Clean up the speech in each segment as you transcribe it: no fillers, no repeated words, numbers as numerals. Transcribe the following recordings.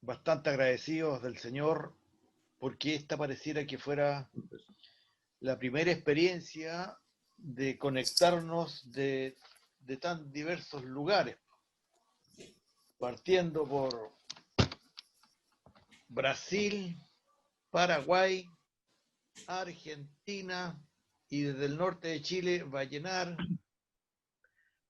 bastante agradecidos del Señor porque esta pareciera que fuera la primera experiencia de conectarnos de tan diversos lugares, partiendo por Brasil, Paraguay, Argentina y desde el norte de Chile, Vallenar,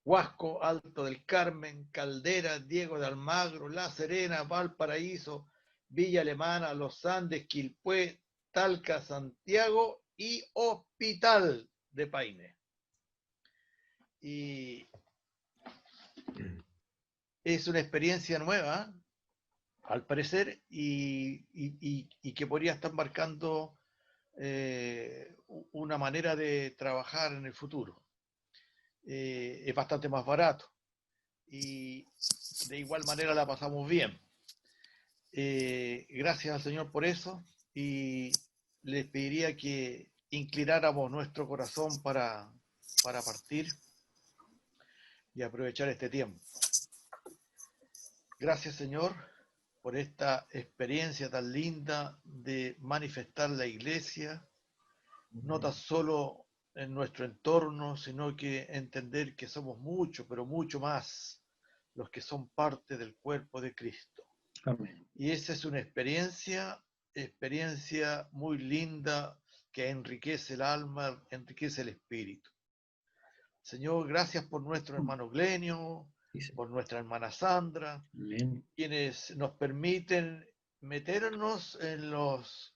Huasco, Alto del Carmen, Caldera, Diego de Almagro, La Serena, Valparaíso, Villa Alemana, Los Andes, Quilpué, Talca, Santiago y Hospital de Paine. Y es una experiencia nueva, al parecer, y que podría estar marcando una manera de trabajar en el futuro. Es bastante más barato y de igual manera la pasamos bien. Gracias al Señor por eso y les pediría que inclináramos nuestro corazón para partir y aprovechar este tiempo. Gracias, Señor, por esta experiencia tan linda de manifestar la iglesia, no tan solo en nuestro entorno, sino que entender que somos mucho, pero mucho más los que son parte del cuerpo de Cristo. Amén. Y esa es una experiencia muy linda que enriquece el alma, enriquece el espíritu. Señor, gracias por nuestro hermano Glenio, por nuestra hermana Sandra, Amén. Quienes nos permiten meternos en los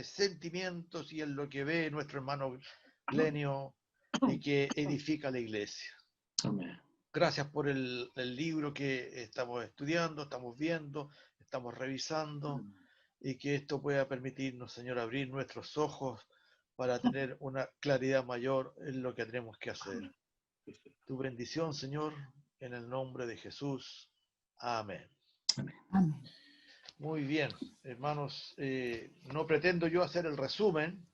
sentimientos y en lo que ve nuestro hermano Glenio y que edifica la iglesia. Amén. Gracias por el libro que estamos estudiando, estamos viendo, estamos revisando y que esto pueda permitirnos, Señor, abrir nuestros ojos para tener una claridad mayor en lo que tenemos que hacer. Tu bendición, Señor, en el nombre de Jesús. Amén. Amén. Muy bien, hermanos, no pretendo yo hacer el resumen,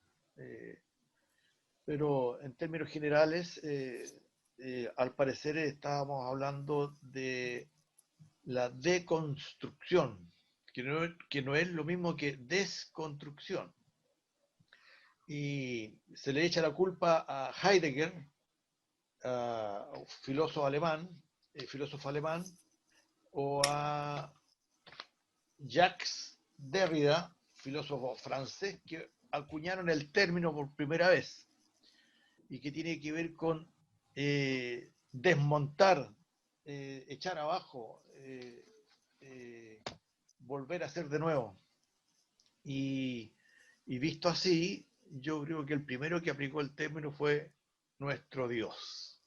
pero en términos generales, al parecer estábamos hablando de la deconstrucción, que no es lo mismo que desconstrucción. Y se le echa la culpa a Heidegger, filósofo alemán, o a Jacques Derrida, filósofo francés, que acuñaron el término por primera vez y que tiene que ver con desmontar, echar abajo, volver a hacer de nuevo. Y visto así, yo creo que el primero que aplicó el término fue nuestro Dios.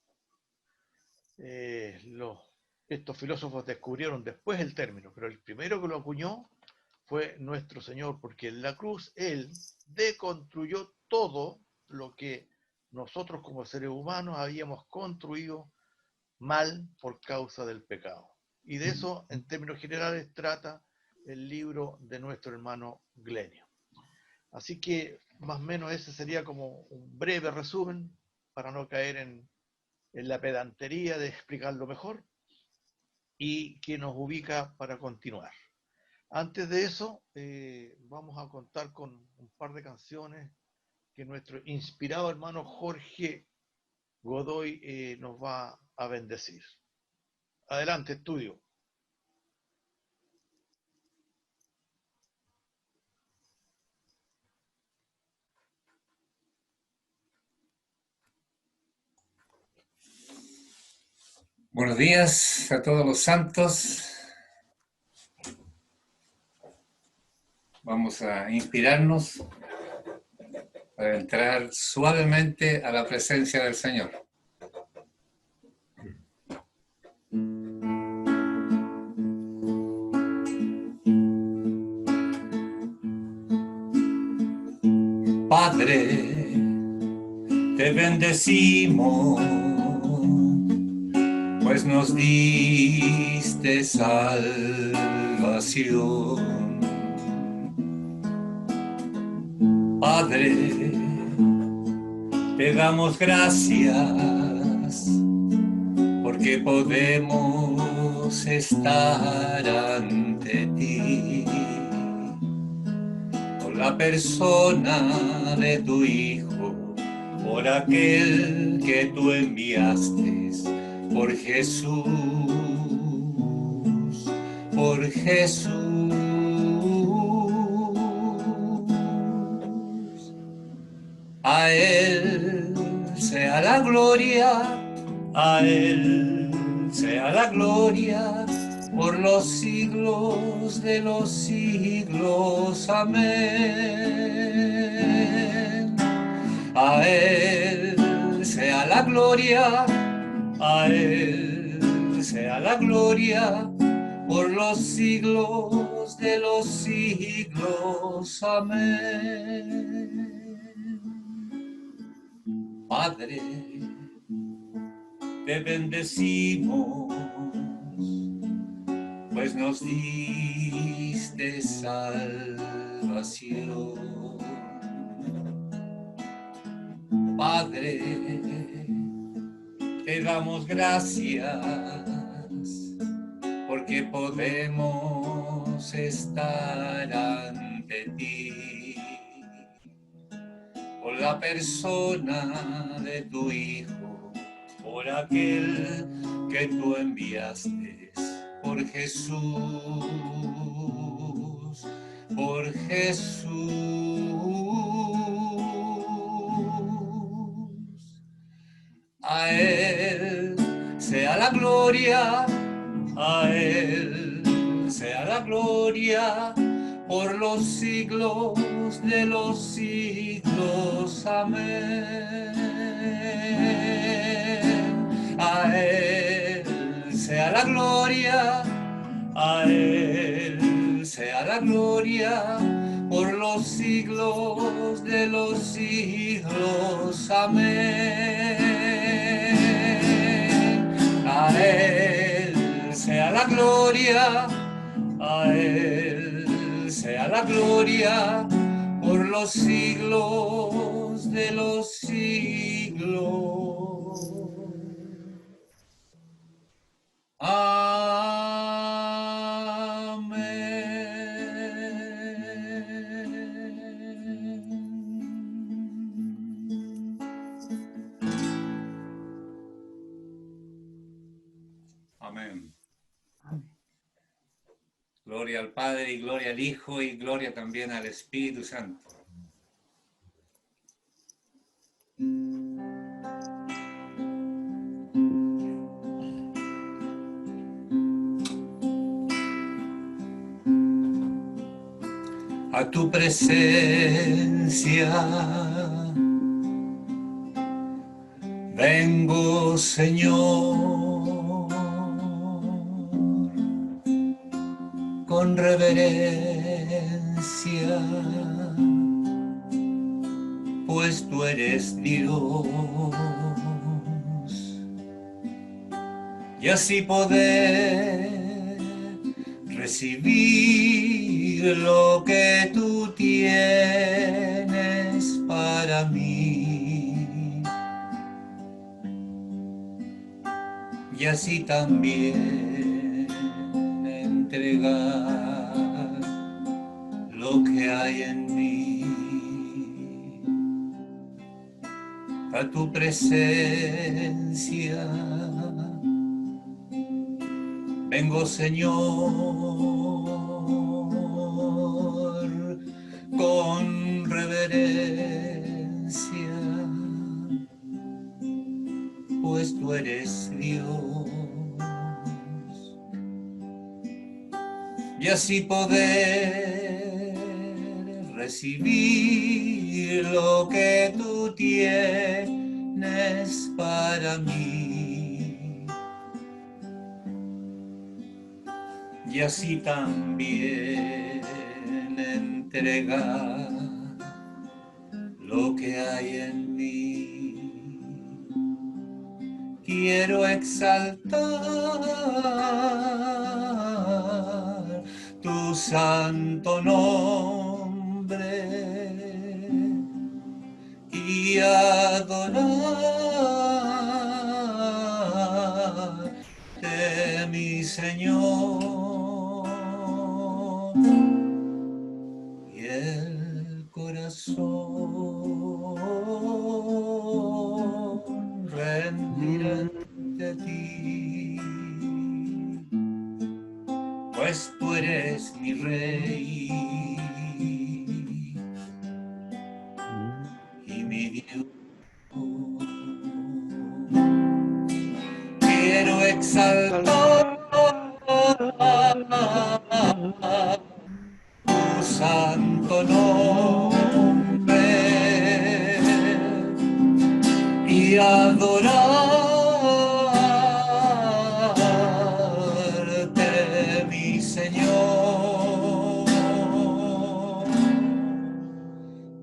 Estos filósofos descubrieron después el término, pero el primero que lo acuñó fue nuestro Señor, porque en la cruz Él deconstruyó todo lo que nosotros como seres humanos habíamos construido mal por causa del pecado. Y de eso, en términos generales, trata el libro de nuestro hermano Glenio. Así que, más o menos, ese sería como un breve resumen, para no caer en la pedantería de explicarlo mejor, y que nos ubica para continuar. Antes de eso, vamos a contar con un par de canciones que nuestro inspirado hermano Jorge Godoy nos va a bendecir. Adelante, estudio. Buenos días a todos los santos. Vamos a inspirarnos para entrar suavemente a la presencia del Señor. Padre, te bendecimos, pues nos diste salvación. Padre, te damos gracias porque podemos estar ante ti. la persona de tu Hijo, por aquel que tú enviaste, por Jesús, por Jesús. A Él sea la gloria, a Él sea la gloria, por los siglos de los siglos. Amén. A Él sea la gloria, a Él sea la gloria, por los siglos de los siglos. Amén. Padre, te bendecimos, pues nos diste salvación. Padre, te damos gracias, porque podemos estar ante ti, por la persona de tu Hijo, por aquel que tú enviaste, por Jesús, por Jesús. A Él sea la gloria, a Él sea la gloria, por los siglos de los siglos. Amén. A Él sea la gloria, a Él sea la gloria, por los siglos de los siglos. Amén. A Él sea la gloria, a Él sea la gloria, por los siglos de los siglos. Amén. Gloria al Padre y gloria al Hijo y gloria también al Espíritu Santo. A tu presencia vengo, Señor, con reverencia, pues tú eres Dios, y así poder recibir lo que tú tienes para mí, y así también entregar lo que hay en mí a tu presencia. Vengo, Señor, con reverencia, pues tú eres Dios, y así poder recibir lo que tú tienes para mí, y así también entregar lo que hay en mí. Quiero exaltar tu santo nombre y adorarte, mi Señor. Y el eres mi rey y mi Dios. Quiero exaltar tu santo nombre y adorarte, mi Señor.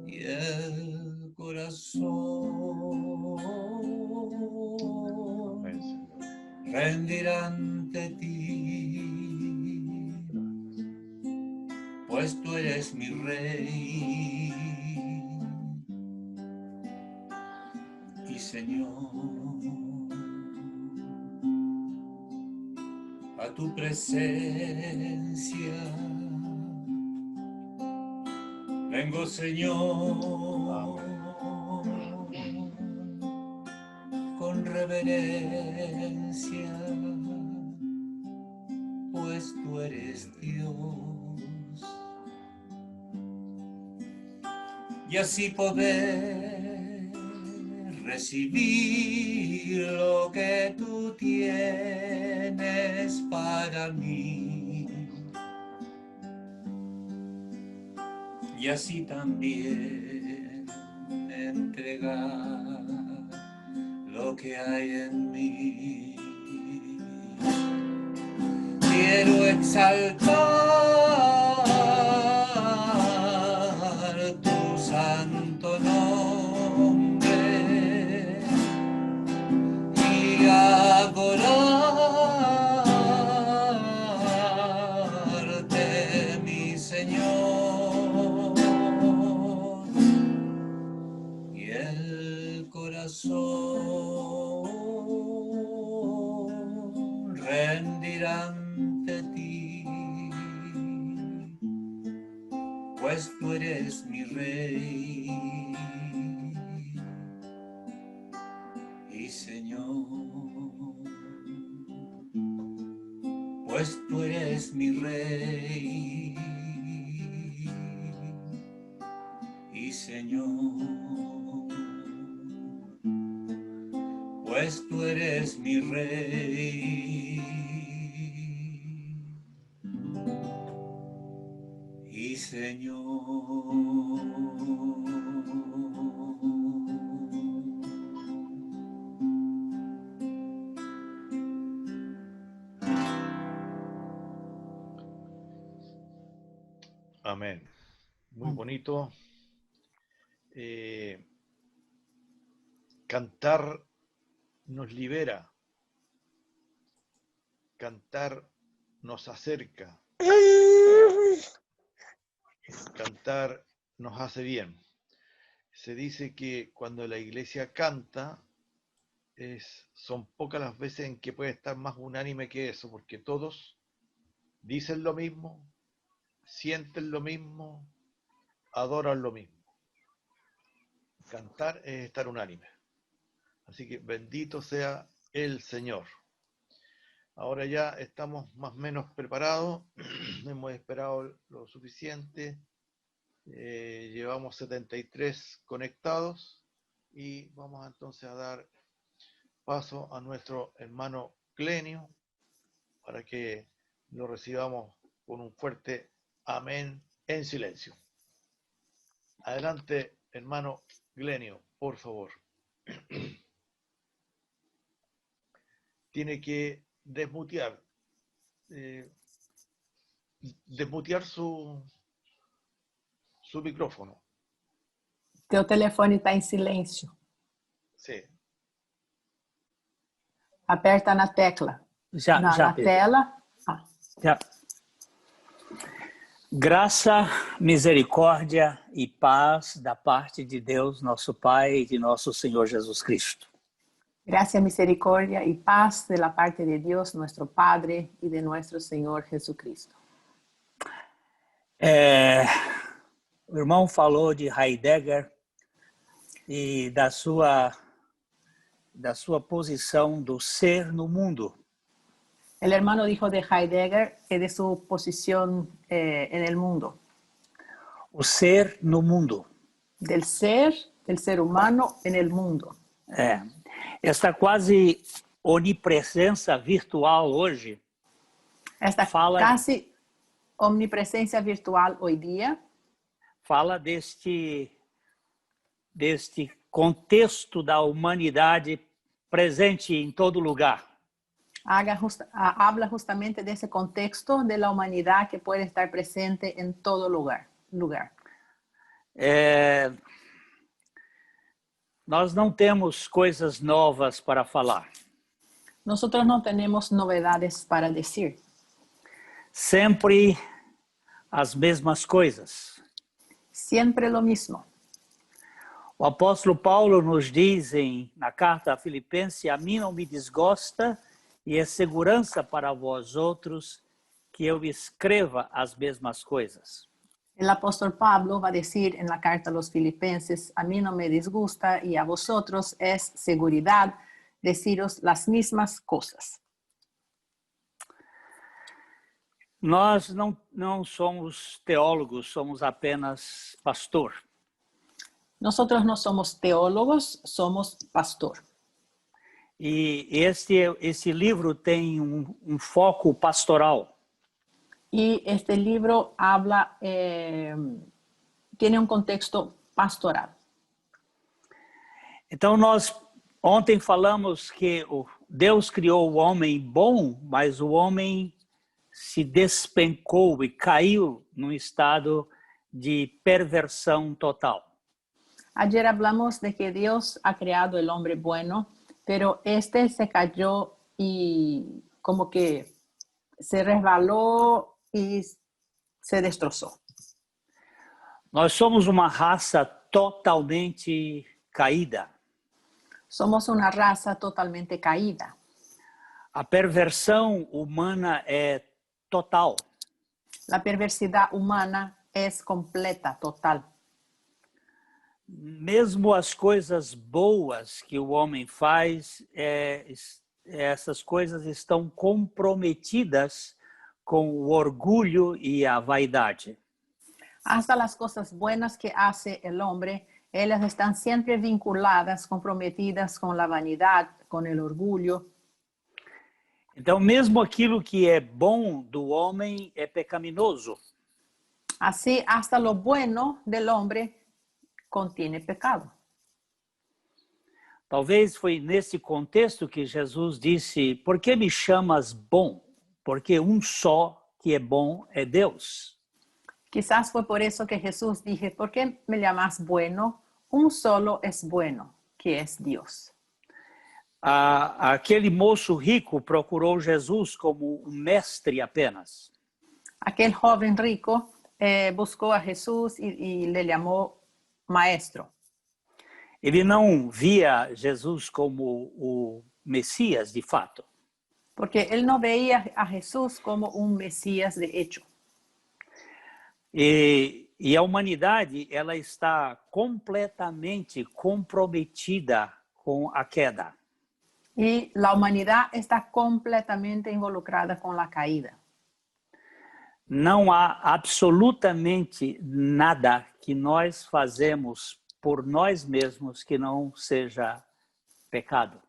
Y el corazón Amén, Señor. rendirá ante ti, pues tú eres mi rey y Señor. A tu presencia vengo, Señor, con reverencia, pues tú eres Dios. Y así poder recibir lo que tú tienes para mí. Y así también entregar lo que hay en mí. Quiero exaltar tu santo nombre y adorarte, mi Señor. Y el corazón rendirá ante ti, pues tú eres mi rey y Señor, pues tú eres mi rey y Señor, pues tú eres mi rey y Señor. Amén. Muy bonito. Cantar nos libera. Cantar nos acerca. Cantar nos hace bien. Se dice que cuando la iglesia canta, son pocas las veces en que puede estar más unánime que eso, porque todos dicen lo mismo, sienten lo mismo, adoran lo mismo. Cantar es estar unánime. Así que bendito sea el Señor. Ahora ya estamos más o menos preparados, hemos esperado lo suficiente, llevamos 73 conectados y vamos entonces a dar paso a nuestro hermano Clenio para que lo recibamos con un fuerte amén en silencio. Adelante, hermano Glenio, por favor. Tiene que desmutear su micrófono. Teu telefone está em silêncio. Sí. Aperta na tecla. Na tela. Ah. Já. Graça, misericórdia e paz da parte de Deus, nosso Pai, e de nosso Senhor Jesus Cristo. Gracia, misericordia y paz de la parte de Dios, nuestro Padre, y de nuestro Señor Jesucristo. O irmão falou de Heidegger e da sua posição do ser no mundo. El hermano dijo de Heidegger de su posición en el mundo, O ser no mundo. del ser humano en el mundo. Esta quase onipresença virtual hoje Esta Fala- casi omnipresencia virtual hoy día fala deste contexto da humanidade presente em todo lugar. habla justamente de ese contexto de la humanidad que puede estar presente en todo lugar. Nós não temos coisas novas para falar. Nosotros no tenemos novedades para decir. Sempre as mesmas coisas. Siempre lo mismo. O apóstolo Paulo nos diz na carta a Filipenses: a mim não me desgosta e é segurança para vós outros que eu escreva as mesmas coisas. El apóstol Pablo va a decir en la carta a los Filipenses, a mí no me disgusta y a vosotros es seguridad deciros las mismas cosas. Nós não somos teólogos, somos apenas pastor. Nosotros no somos teólogos, somos pastor. E esse livro tem foco pastoral. Y este libro habla, tiene un contexto pastoral. Então, nós ontem falamos que Deus criou o homem bom, mas o homem se despencou e caiu num estado de perversão total. Ayer hablamos de que Dios ha creado el hombre bueno, pero este se cayó y como que se resbaló y se destrozó. Nós somos uma raça totalmente caída. Somos una raza totalmente caída. A perversão humana é total. La perversidad humana es completa, total. Mesmo as coisas boas que o homem faz, essas coisas estão comprometidas com o orgulho e a vaidade. Hasta las cosas buenas que hace el hombre, ellas están siempre vinculadas, comprometidas con la vanidad, con el orgullo. Então, mesmo aquilo que é bom do homem é pecaminoso. Así, hasta lo bueno del hombre contiene pecado. Talvez foi nesse contexto que Jesus disse: por que me chamas bom? Porque um só que é bom é Deus. Quizás fue por eso que Jesús dije, ¿por qué me llamas bueno? Un solo es bueno, que es Dios. Aquele moço rico procurou Jesus como um mestre apenas. Aquel joven rico buscó a Jesús y le llamó maestro. Ele não via Jesus como o Messias de fato. Porque él no veía a Jesús como un Mesías de hecho. E a humanidade, ela está completamente comprometida com a queda. Y la humanidad está completamente involucrada con la caída. Não há absolutamente nada que nós fazemos por nós mesmos que não seja pecado.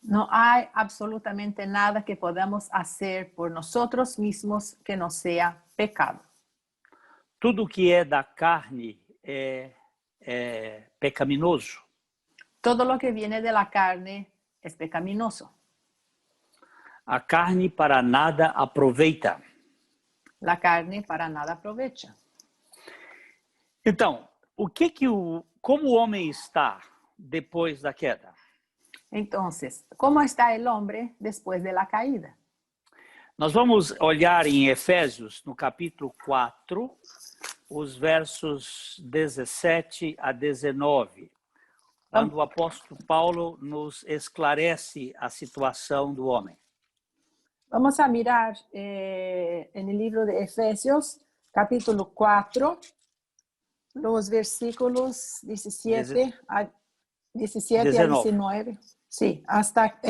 No hay absolutamente nada que podamos hacer por nosotros mismos que no sea pecado. Tudo que é da carne é pecaminoso. Todo lo que viene de la carne es pecaminoso. A carne para nada aproveita. La carne para nada aprovecha. Então, como o homem está depois da queda? Entonces, ¿cómo está el hombre después de la caída? Nós vamos olhar em Efésios, no capítulo 4, os versos 17 a 19, quando o apóstolo Paulo nos esclarece a situação do homem. Vamos a mirar en el libro de Efesios, capítulo 4, los versículos 17 a 19. Sí, hasta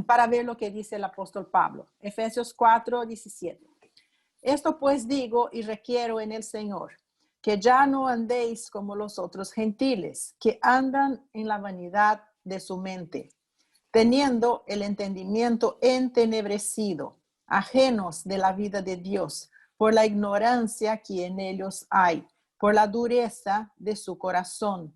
para ver lo que dice el apóstol Pablo. Efesios 4, 17. Esto pues digo y requiero en el Señor, que ya no andéis como los otros gentiles, que andan en la vanidad de su mente, teniendo el entendimiento entenebrecido, ajenos de la vida de Dios, por la ignorancia que en ellos hay, por la dureza de su corazón,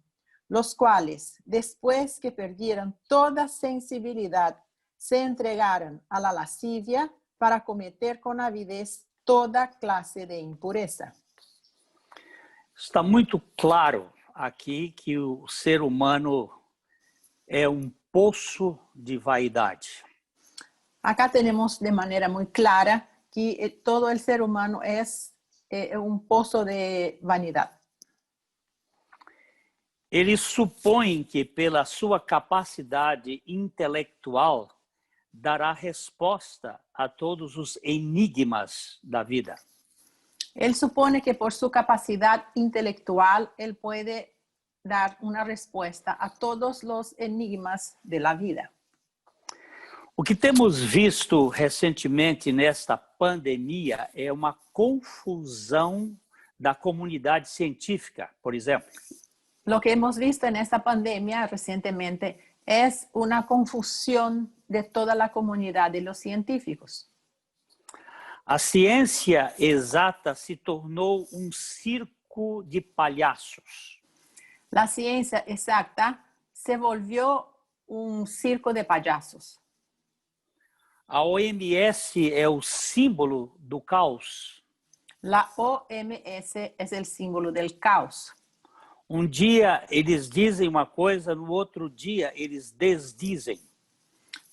los cuales, después que perdieron toda sensibilidad, se entregaron a la lascivia para cometer con avidez toda clase de impureza. Está muito claro aqui que o ser humano é poço de vaidade. Acá tenemos de manera muy clara que todo el ser humano es un pozo de vanidad. Eles supõem que pela sua capacidade intelectual dará resposta a todos os enigmas da vida. Él supone que por su capacidad intelectual, él puede dar una respuesta a todos los enigmas de la vida. O que temos visto recentemente nesta pandemia é uma confusão da comunidade científica, por exemplo. Lo que hemos visto en esta pandemia recientemente es una confusión de toda la comunidad de los científicos. A ciência exata se tornou circo de palhaços. La ciencia exacta se volvió un circo de payasos. A OMS é o símbolo do caos. La OMS es el símbolo del caos. Um dia eles dizem uma coisa, no outro dia eles desdizem.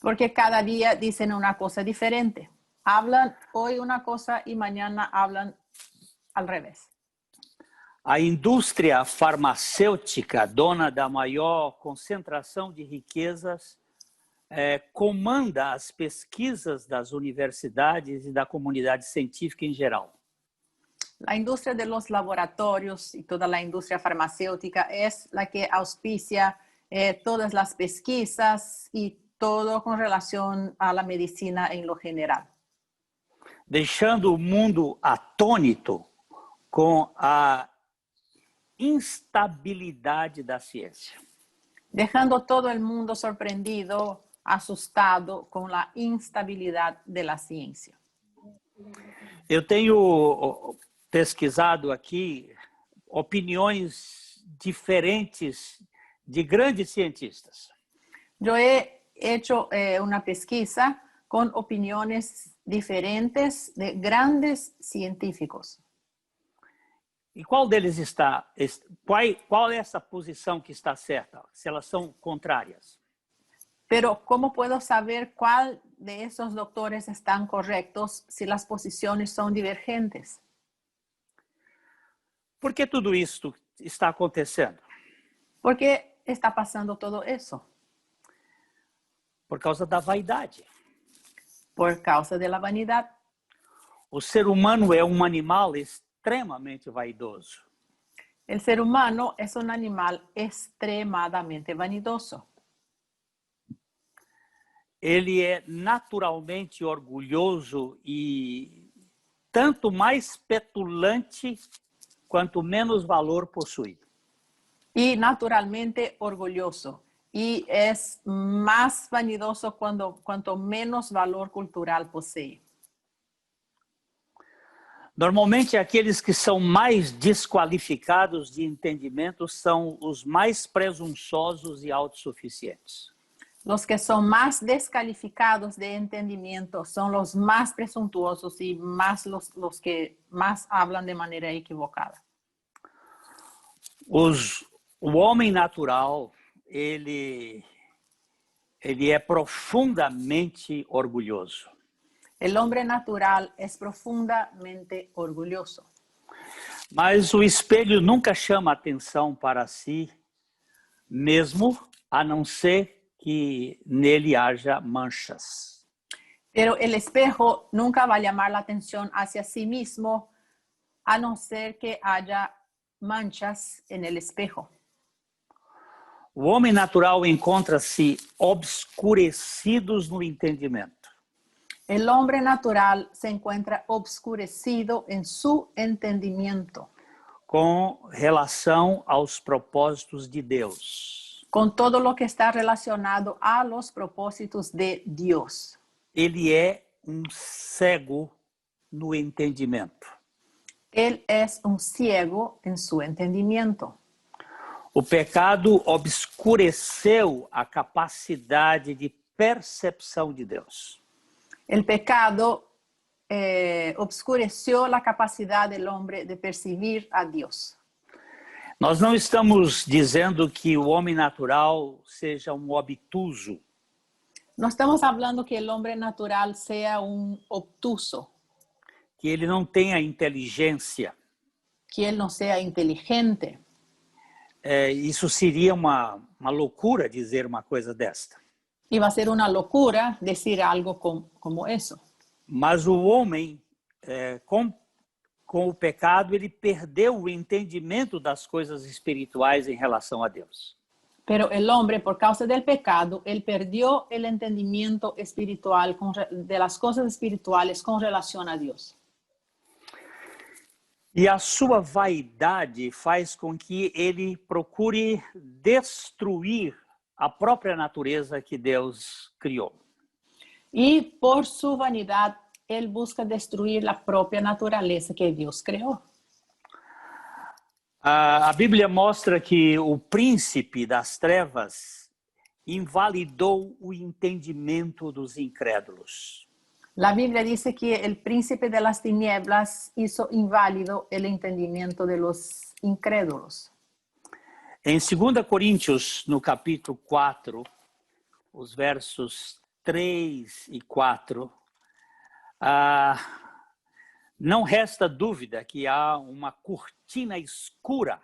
Porque cada día dicen una cosa diferente. Hablan hoy una cosa y mañana hablan al revés. A indústria farmacêutica, dona da maior concentração de riquezas, comanda as pesquisas das universidades e da comunidade científica em geral. La industria de los laboratorios y toda la industria farmacéutica es la que auspicia todas las pesquisas y todo con relación a la medicina en lo general. Deixando o mundo atônito com a instabilidade da ciência. Dejando todo el mundo sorprendido, asustado con la instabilidad de la ciencia. Eu tenho pesquisado aqui opiniões diferentes de grandes cientistas. Yo he hecho una pesquisa con opiniones diferentes de grandes científicos. E qual deles está? Qual é essa posição que está certa? Se elas são contrárias? Pero ¿cómo puedo saber cuál de esos doctores están correctos si las posiciones son divergentes? Por que tudo isso está acontecendo? ¿Por qué está pasando todo eso? Por causa da vaidade. Por causa de la vanidad. O ser humano é um animal extremamente vaidoso. El ser humano es un animal extremadamente vanidoso. Ele é naturalmente orgulhoso e tanto mais petulante quanto menos valor possui. Y naturalmente orgulloso. Y es más vanidoso cuanto menos valor cultural posee. Normalmente, aqueles que são mais desqualificados de entendimento são os mais presunçosos e autossuficientes. Los que son más descalificados de entendimiento son los más presuntuosos y más los que más hablan de manera equivocada. O homem natural, ele é profundamente orgulhoso. El hombre natural es profundamente orgulloso. Mas o espelho nunca chama atenção para si, mesmo a não ser que nele haja manchas. Pero el espejo nunca va a llamar la atención hacia sí mismo, a no ser que haya manchas en el espejo. O homem natural encontra-se obscurecidos no entendimento. El hombre natural se encuentra obscurecido en su entendimiento Com relação aos propósitos de Deus. con todo lo que está relacionado a los propósitos de Dios. Ele é cego no entendimento. Él es un ciego en su entendimiento. O pecado obscureceu a capacidade de percepção de Deus. El pecado obscureció la capacidad del hombre de percibir a Dios. Nós não estamos dizendo que o homem natural seja obtuso. No estamos hablando que el hombre natural sea un obtuso, Que ele não tenha inteligência. que él no sea inteligente. Isso seria uma loucura dizer uma coisa desta. Y va a ser una locura decir algo como eso. Mas o homem, com o pecado, ele perdeu o entendimento das coisas espirituais em relação a Deus. Pero el hombre, por causa del pecado, él perdió el entendimiento espiritual de las cosas espirituales con relación a Dios. E a sua vaidade faz com que ele procure destruir a própria natureza que Deus criou. Y por su vanidad, él busca destruir la propia naturaleza que Dios creó. A Bíblia mostra que o príncipe das trevas invalidou o entendimento dos incrédulos. La Biblia dice que el príncipe de las tinieblas hizo inválido el entendimiento de los incrédulos. Em 2 Coríntios, no capítulo 4, os versos 3 e 4, não resta dúvida que há uma cortina escura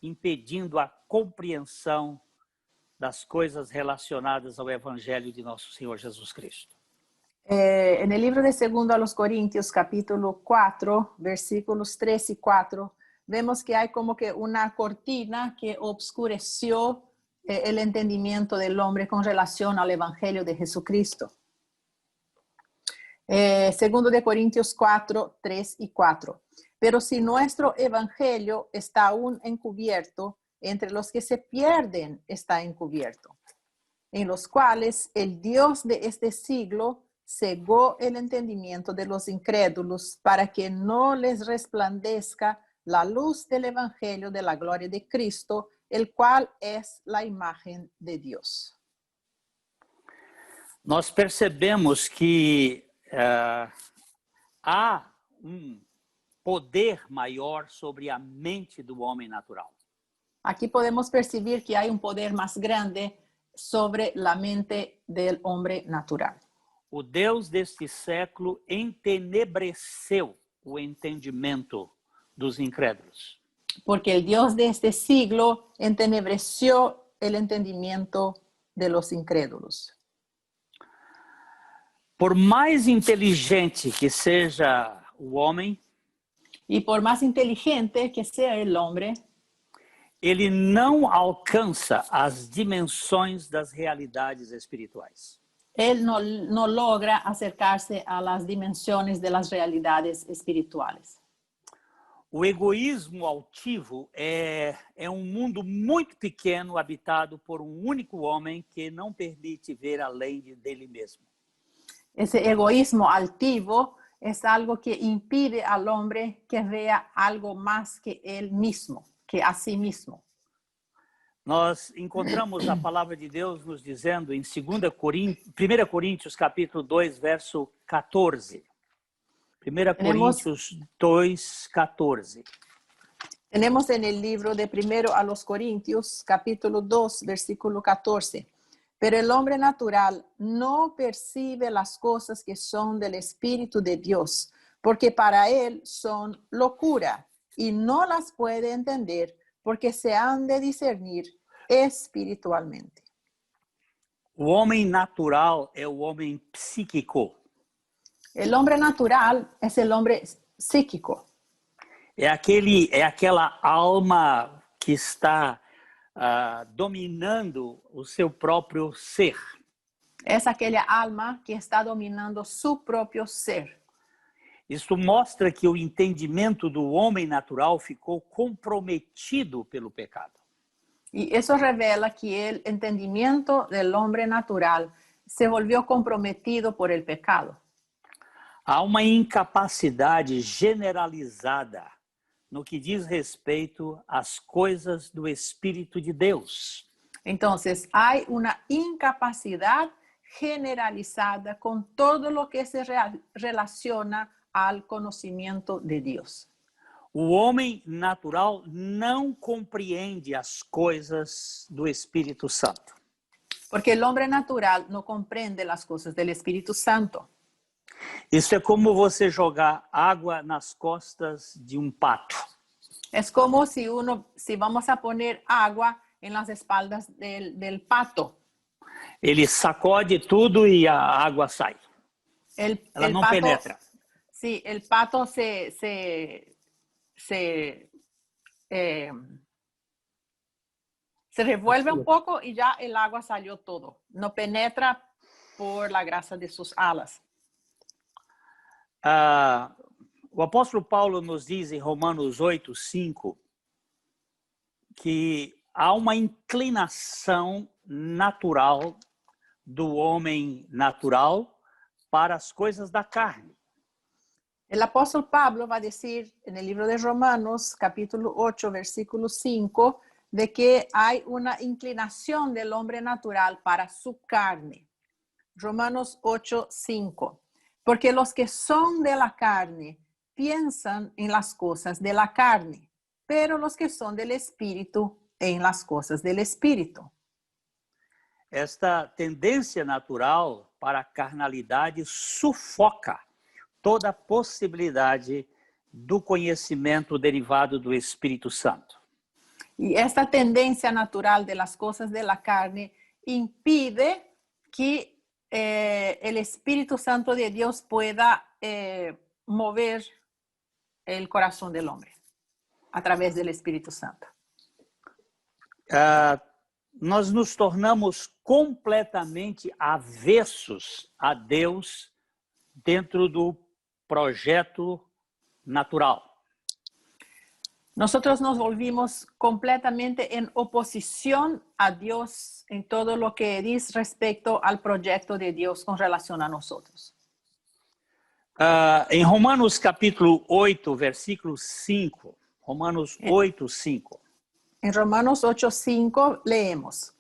impedindo a compreensão das coisas relacionadas ao Evangelho de nosso Senhor Jesus Cristo. En el libro de 2 a los Corintios, capítulo 4, versículos 3 y 4, vemos que hay como que una cortina que obscureció el entendimiento del hombre con relación al Evangelio de Jesucristo. 2 de Corintios 4, 3 y 4. Pero si nuestro Evangelio está aún encubierto, entre los que se pierden está encubierto, en los cuales el Dios de este siglo cegó el entendimiento de los incrédulos para que no les resplandezca la luz del Evangelio de la gloria de Cristo, el cual es la imagen de Dios. Nós percebemos que há poder maior sobre a mente do homem natural. Aquí podemos percibir que hay un poder más grande sobre la mente del hombre natural. O Deus deste século entenebreceu o entendimento dos incrédulos. Porque el Dios de este siglo entenebreció el entendimiento de los incrédulos. Por mais inteligente que seja o homem, Y por más inteligente que sea el hombre, ele não alcança as dimensões das realidades espirituais. él no logra acercarse a las dimensiones de las realidades espirituales. O egoísmo altivo é mundo muito pequeno habitado por único homem que não permite ver além dele mesmo. Ese egoísmo altivo es algo que impide al hombre que vea algo más que él mismo, que a sí mismo. Nós encontramos a palavra de Deus nos dizendo em 1 Coríntios capítulo 2, verso 14. 1 Coríntios 2, 14. Tenemos en el libro de 1 a los Corintios, capítulo 2, versículo 14. Pero el hombre natural no percibe las cosas que son del Espíritu de Dios, porque para él son locura y no las puede entender porque se han de discernir espiritualmente. O homem natural é o homem psíquico. El hombre natural es el hombre psíquico. É aquela alma que está dominando o seu próprio ser. Es aquella alma que está dominando su propio ser. Isso mostra que o entendimento do homem natural ficou comprometido pelo pecado. Y eso revela que el entendimiento del hombre natural se volvió comprometido por el pecado. Há uma incapacidade generalizada no que diz respeito às coisas do Espírito de Deus. Entonces, hay una incapacidad generalizada con todo lo que se relaciona al conocimiento de Dios. O homem natural não compreende as coisas do Espírito Santo. Porque el hombre natural no comprende las cosas del Espíritu Santo. Isso é como você jogar água nas costas de um pato. Es como si vamos a poner agua en las espaldas del pato. Ele sacode tudo e a água sai. Ela não penetra. Sí, el pato se revuelve un poco y ya el agua salió todo. No penetra por la grasa de sus alas. O apóstolo Paulo nos diz em Romanos 8:5 que há uma inclinação natural do homem natural para as coisas da carne. El apóstol Pablo va a decir en el libro de Romanos, capítulo 8, versículo 5, de que hay una inclinación del hombre natural para su carne. Romanos 8, 5. Porque los que son de la carne piensan en las cosas de la carne, pero los que son del Espíritu en las cosas del Espíritu. Esta tendência natural para a carnalidade sufoca toda a possibilidade do conhecimento derivado do Espírito Santo. Y esta tendencia natural de las cosas de la carne impide que el Espíritu Santo de Dios pueda mover el corazón del hombre a través del Espíritu Santo. Nós nos tornamos completamente avessos a Deus dentro do projeto natural. Nosotros nos volvimos completamente en oposición a Dios en todo lo que dice respecto al proyecto de Dios con relación a nosotros. Em Romanos capítulo 8, versículo 5. Romanos 8, 5. En Romanos 8:5 leemos,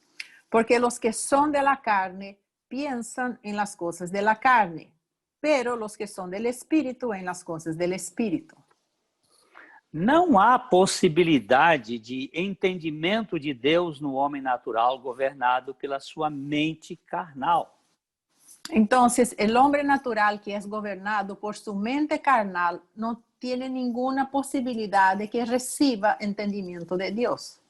porque los que son de la carne piensan en las cosas de la carne, pero los que son del Espíritu en las cosas del Espíritu. Não há possibilidade de entendimento de Deus no homem natural governado pela sua mente carnal. Entonces, el hombre natural que es gobernado por su mente carnal no tiene ninguna posibilidad de que reciba entendimiento de Dios.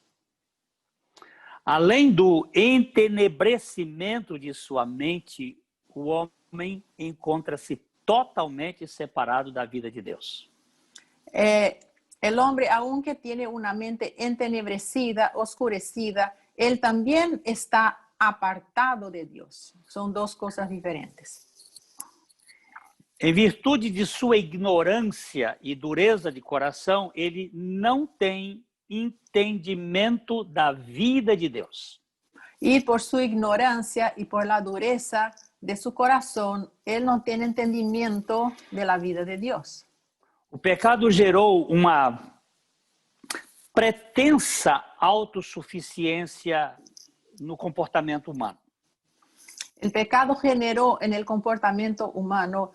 Além do entenebrecimento de sua mente, o homem encontra-se totalmente separado da vida de Deus. El hombre, aunque tiene una mente entenebrecida, oscurecida, él también está apartado de Dios. Son dos cosas diferentes. Em virtude de sua ignorância e dureza de coração, ele não tem entendimento da vida de Deus. Y por su ignorancia y por la dureza de su corazón, él no tiene entendimiento de la vida de Dios. O pecado gerou uma pretensa autossuficiência no comportamento humano. El pecado generó en el comportamiento humano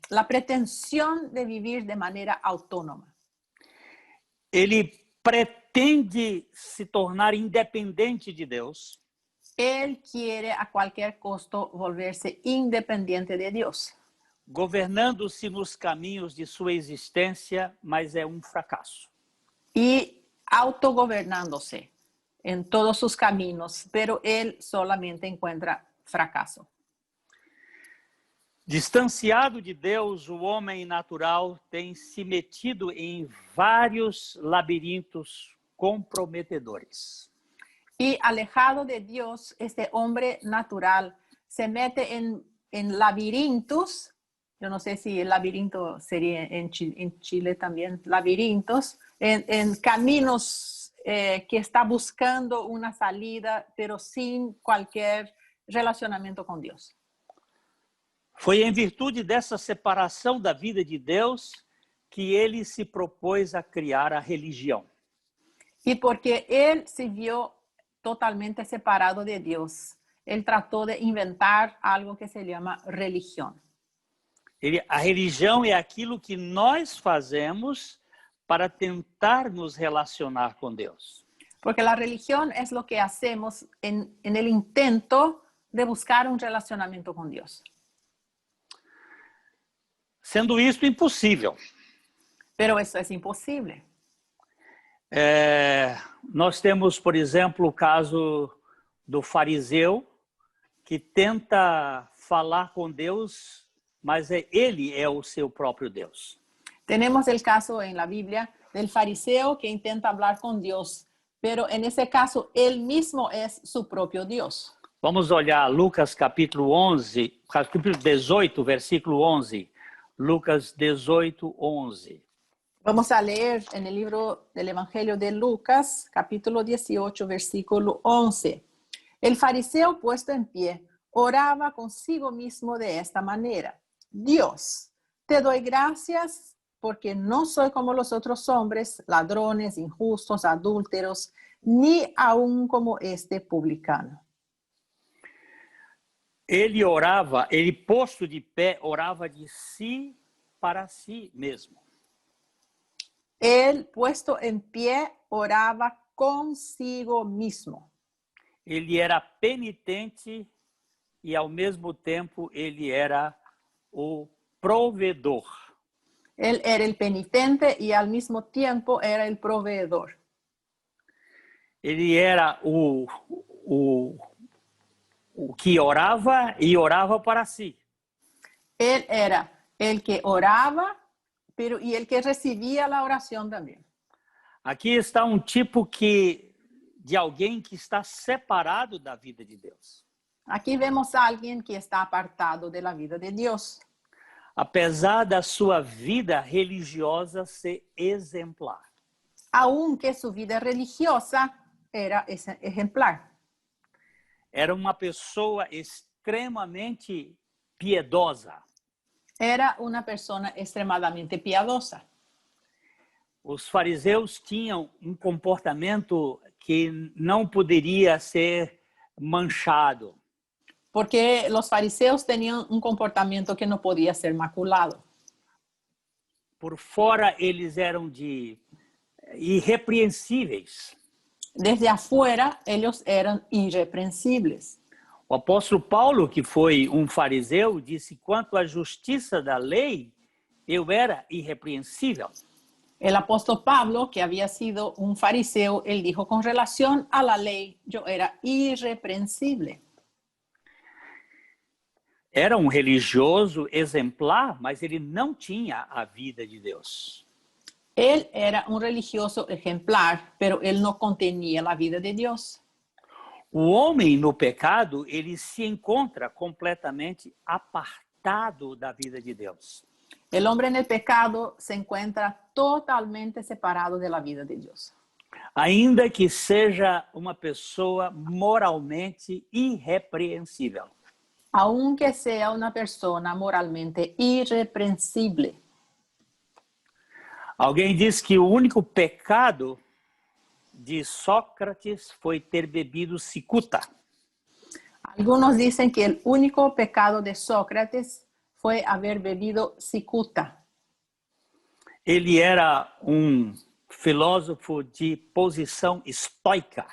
la pretensión de vivir de manera autónoma. Ele pretende se tornar independente de Deus. Él quiere a cualquier costo volverse independiente de Dios. Governando-se nos caminhos de sua existência, mas é um fracasso. Y autogobernándose en todos sus caminos, pero él solamente encuentra fracaso. Distanciado de Deus, o homem natural tem se metido em vários labirintos comprometedores. Y alejado de Dios, este hombre natural se mete en laberintos. Yo no sé si el laberinto sería en Chile también, laberintos, en caminos que está buscando una salida, pero sin cualquier relacionamento con Dios. Foi em virtude dessa separação da vida de Deus que ele se propôs a criar a religião. Y porque él se vio totalmente separado de Dios, él trató de inventar algo que se llama religión. A religião é aquilo que nós fazemos para tentar nos relacionar com Deus. Porque la religión es lo que hacemos en el intento de buscar un relacionamiento con Dios. Sendo isto impossível. Pero eso es imposible. Nós temos, por exemplo, o caso do fariseu que tenta falar com Deus, mas ele é o seu próprio Deus. Tenemos el caso en la Biblia del fariseo que intenta hablar con Dios, pero en ese caso él mismo es su propio Dios. Vamos olhar Lucas capítulo 11, capítulo 18, versículo 11. Lucas 18, 11. Vamos a leer en el libro del Evangelio de Lucas, capítulo 18, versículo 11. El fariseo puesto en pie oraba consigo mismo de esta manera: Dios, te doy gracias porque no soy como los otros hombres, ladrones, injustos, adúlteros, ni aún como este publicano. Ele orava, ele posto de pé, orava de si para si mesmo. Él, puesto en pie, oraba consigo mismo. Ele era penitente e, ao mesmo tempo, ele era o provedor. Él era el penitente y al mismo tiempo era el proveedor. Ele era o que orava e orava para si. Él era el que oraba, pero y el que recibía la oración también. Aqui está um tipo de alguém que está separado da vida de Deus. Aquí vemos a alguien que está apartado de la vida de Dios. Apesar da sua vida religiosa ser exemplar. Aunque su vida religiosa era ejemplar. Era uma pessoa extremamente piedosa. Era una persona extremadamente piadosa. Os fariseus tinham um comportamento que não poderia ser manchado. Porque los fariseos tenían un comportamiento que no podía ser maculado. Por fora eles eram irrepreensíveis. Desde afuera ellos eran irreprensibles. O apóstolo Paulo, que foi um fariseu, disse: quanto à justiça da lei, eu era irrepreensível. El apóstol Pablo, que había sido un fariseo, él dijo: con relación a la ley, yo era irreprensible. Era um religioso exemplar, mas ele não tinha a vida de Deus. Él era un religioso ejemplar, pero él no contenía la vida de Dios. O homem no pecado, ele se encontra completamente apartado da vida de Deus. El hombre en el pecado se encuentra totalmente separado de la vida de Dios. Ainda que seja uma pessoa moralmente irrepreensível. Aunque sea una persona moralmente irreprensible. Alguém diz que o único pecado de Sócrates foi ter bebido cicuta. Algunos dicen que el único pecado de Sócrates fue haber bebido cicuta. Ele era um filósofo de posição estoica.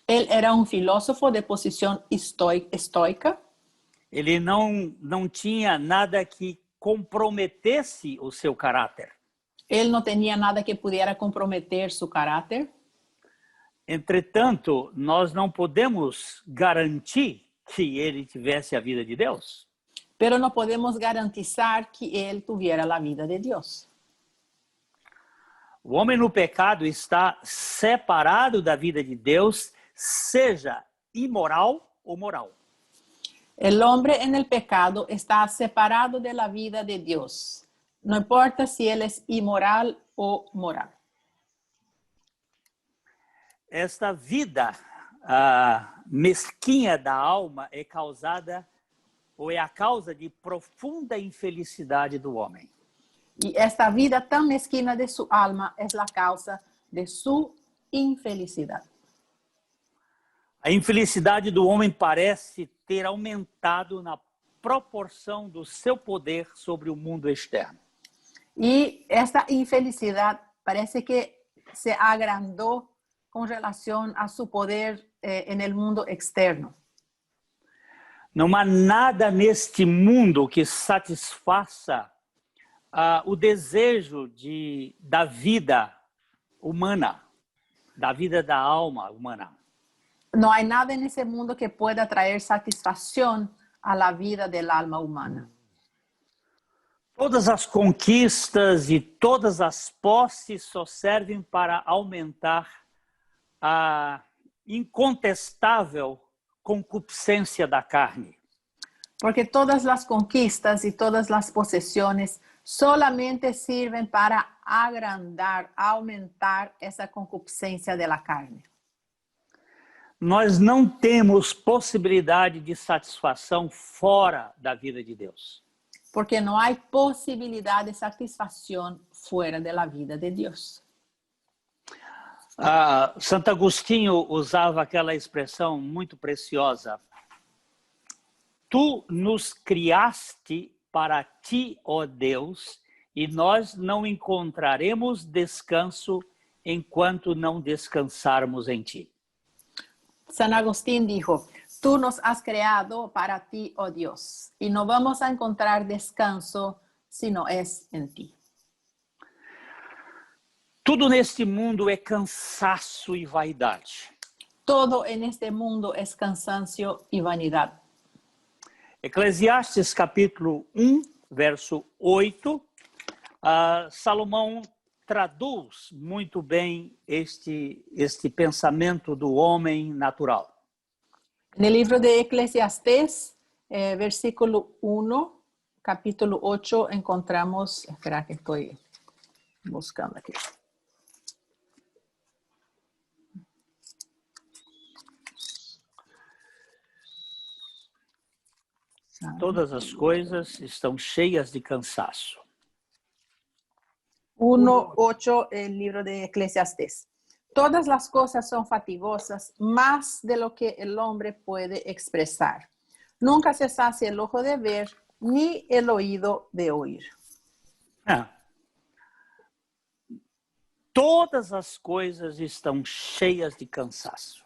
Él era un filósofo de posición estoica. Ele não tinha nada que comprometesse o seu caráter. Él no tenía nada que pudiera comprometer su carácter. Entretanto, nós não podemos garantir que ele tivesse a vida de Deus. Pero no podemos garantizar que él tuviera la vida de Dios. O homem no pecado está separado da vida de Deus, seja imoral ou moral. El hombre en el pecado está separado de la vida de Dios. No importa si él es inmoral o moral. Esta vida mesquinha da alma é causada ou é a causa de profunda infelicidade do homem. Y esta vida tan mezquina de su alma es la causa de su infelicidad. A infelicidade do homem parece ter aumentado na proporção do seu poder sobre o mundo externo. Y esta infelicidad parece que se agrandó con relación a su poder en el mundo externo. Não há nada neste mundo que satisfaça o desejo da vida humana, da vida da alma humana. No hay nada en ese mundo que pueda traer satisfacción a la vida del alma humana. Todas as conquistas e todas as posses só servem para aumentar a incontestável concupiscência da carne. Porque todas las conquistas y todas las posesiones solamente sirven para agrandar, aumentar esa concupiscencia de la carne. Nós não temos possibilidade de satisfação fora da vida de Deus. Porque no hay posibilidad de satisfacción fuera de la vida de Dios. Santo Agostinho usava aquela expressão muito preciosa. Tu nos criaste para ti, ó Deus, e nós não encontraremos descanso enquanto não descansarmos em ti. San Agustín dijo, tú nos has creado para ti, oh Dios, y no vamos a encontrar descanso si no es en ti. Tudo neste mundo é cansaço e vaidade. Todo en este mundo es cansancio y vanidad. Eclesiastes capítulo 1, verso 8, Salomão traduz muito bem este pensamento do homem natural. En el libro de Eclesiastés, versículo 1, capítulo 8, encontramos, espera que estoy buscando aquí. Todas as coisas estão cheias de cansaço. 1:8, el libro de Eclesiastés. Todas las cosas son fatigosas, más de lo que el hombre puede expresar. Nunca se sacia el ojo de ver, ni el oído de oír. Todas as coisas estão cheias de cansaço.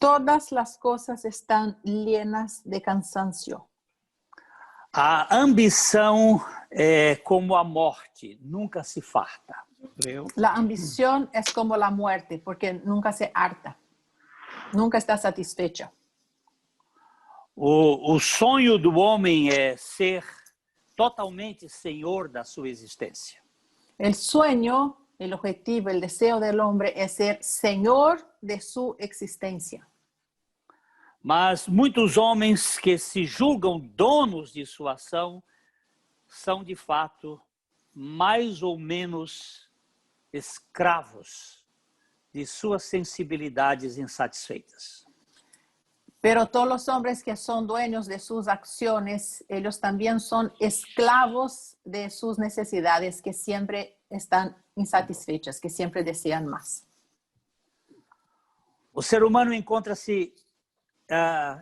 Todas las cosas están llenas de cansancio. A ambição é como a morte, nunca se farta. La ambición es como la muerte, porque nunca se harta, nunca está satisfecha. O sonho do homem é ser totalmente senhor da sua existência. El sueño, el objetivo, el deseo del hombre es ser señor de su existencia. Mas muitos homens que se julgam donos de sua ação são, de fato, mais ou menos escravos de suas sensibilidades insatisfeitas. Pero todos los hombres que son dueños de sus acciones, ellos también son esclavos de sus necesidades que siempre están insatisfechas, que siempre desean más. O ser humano encontra-se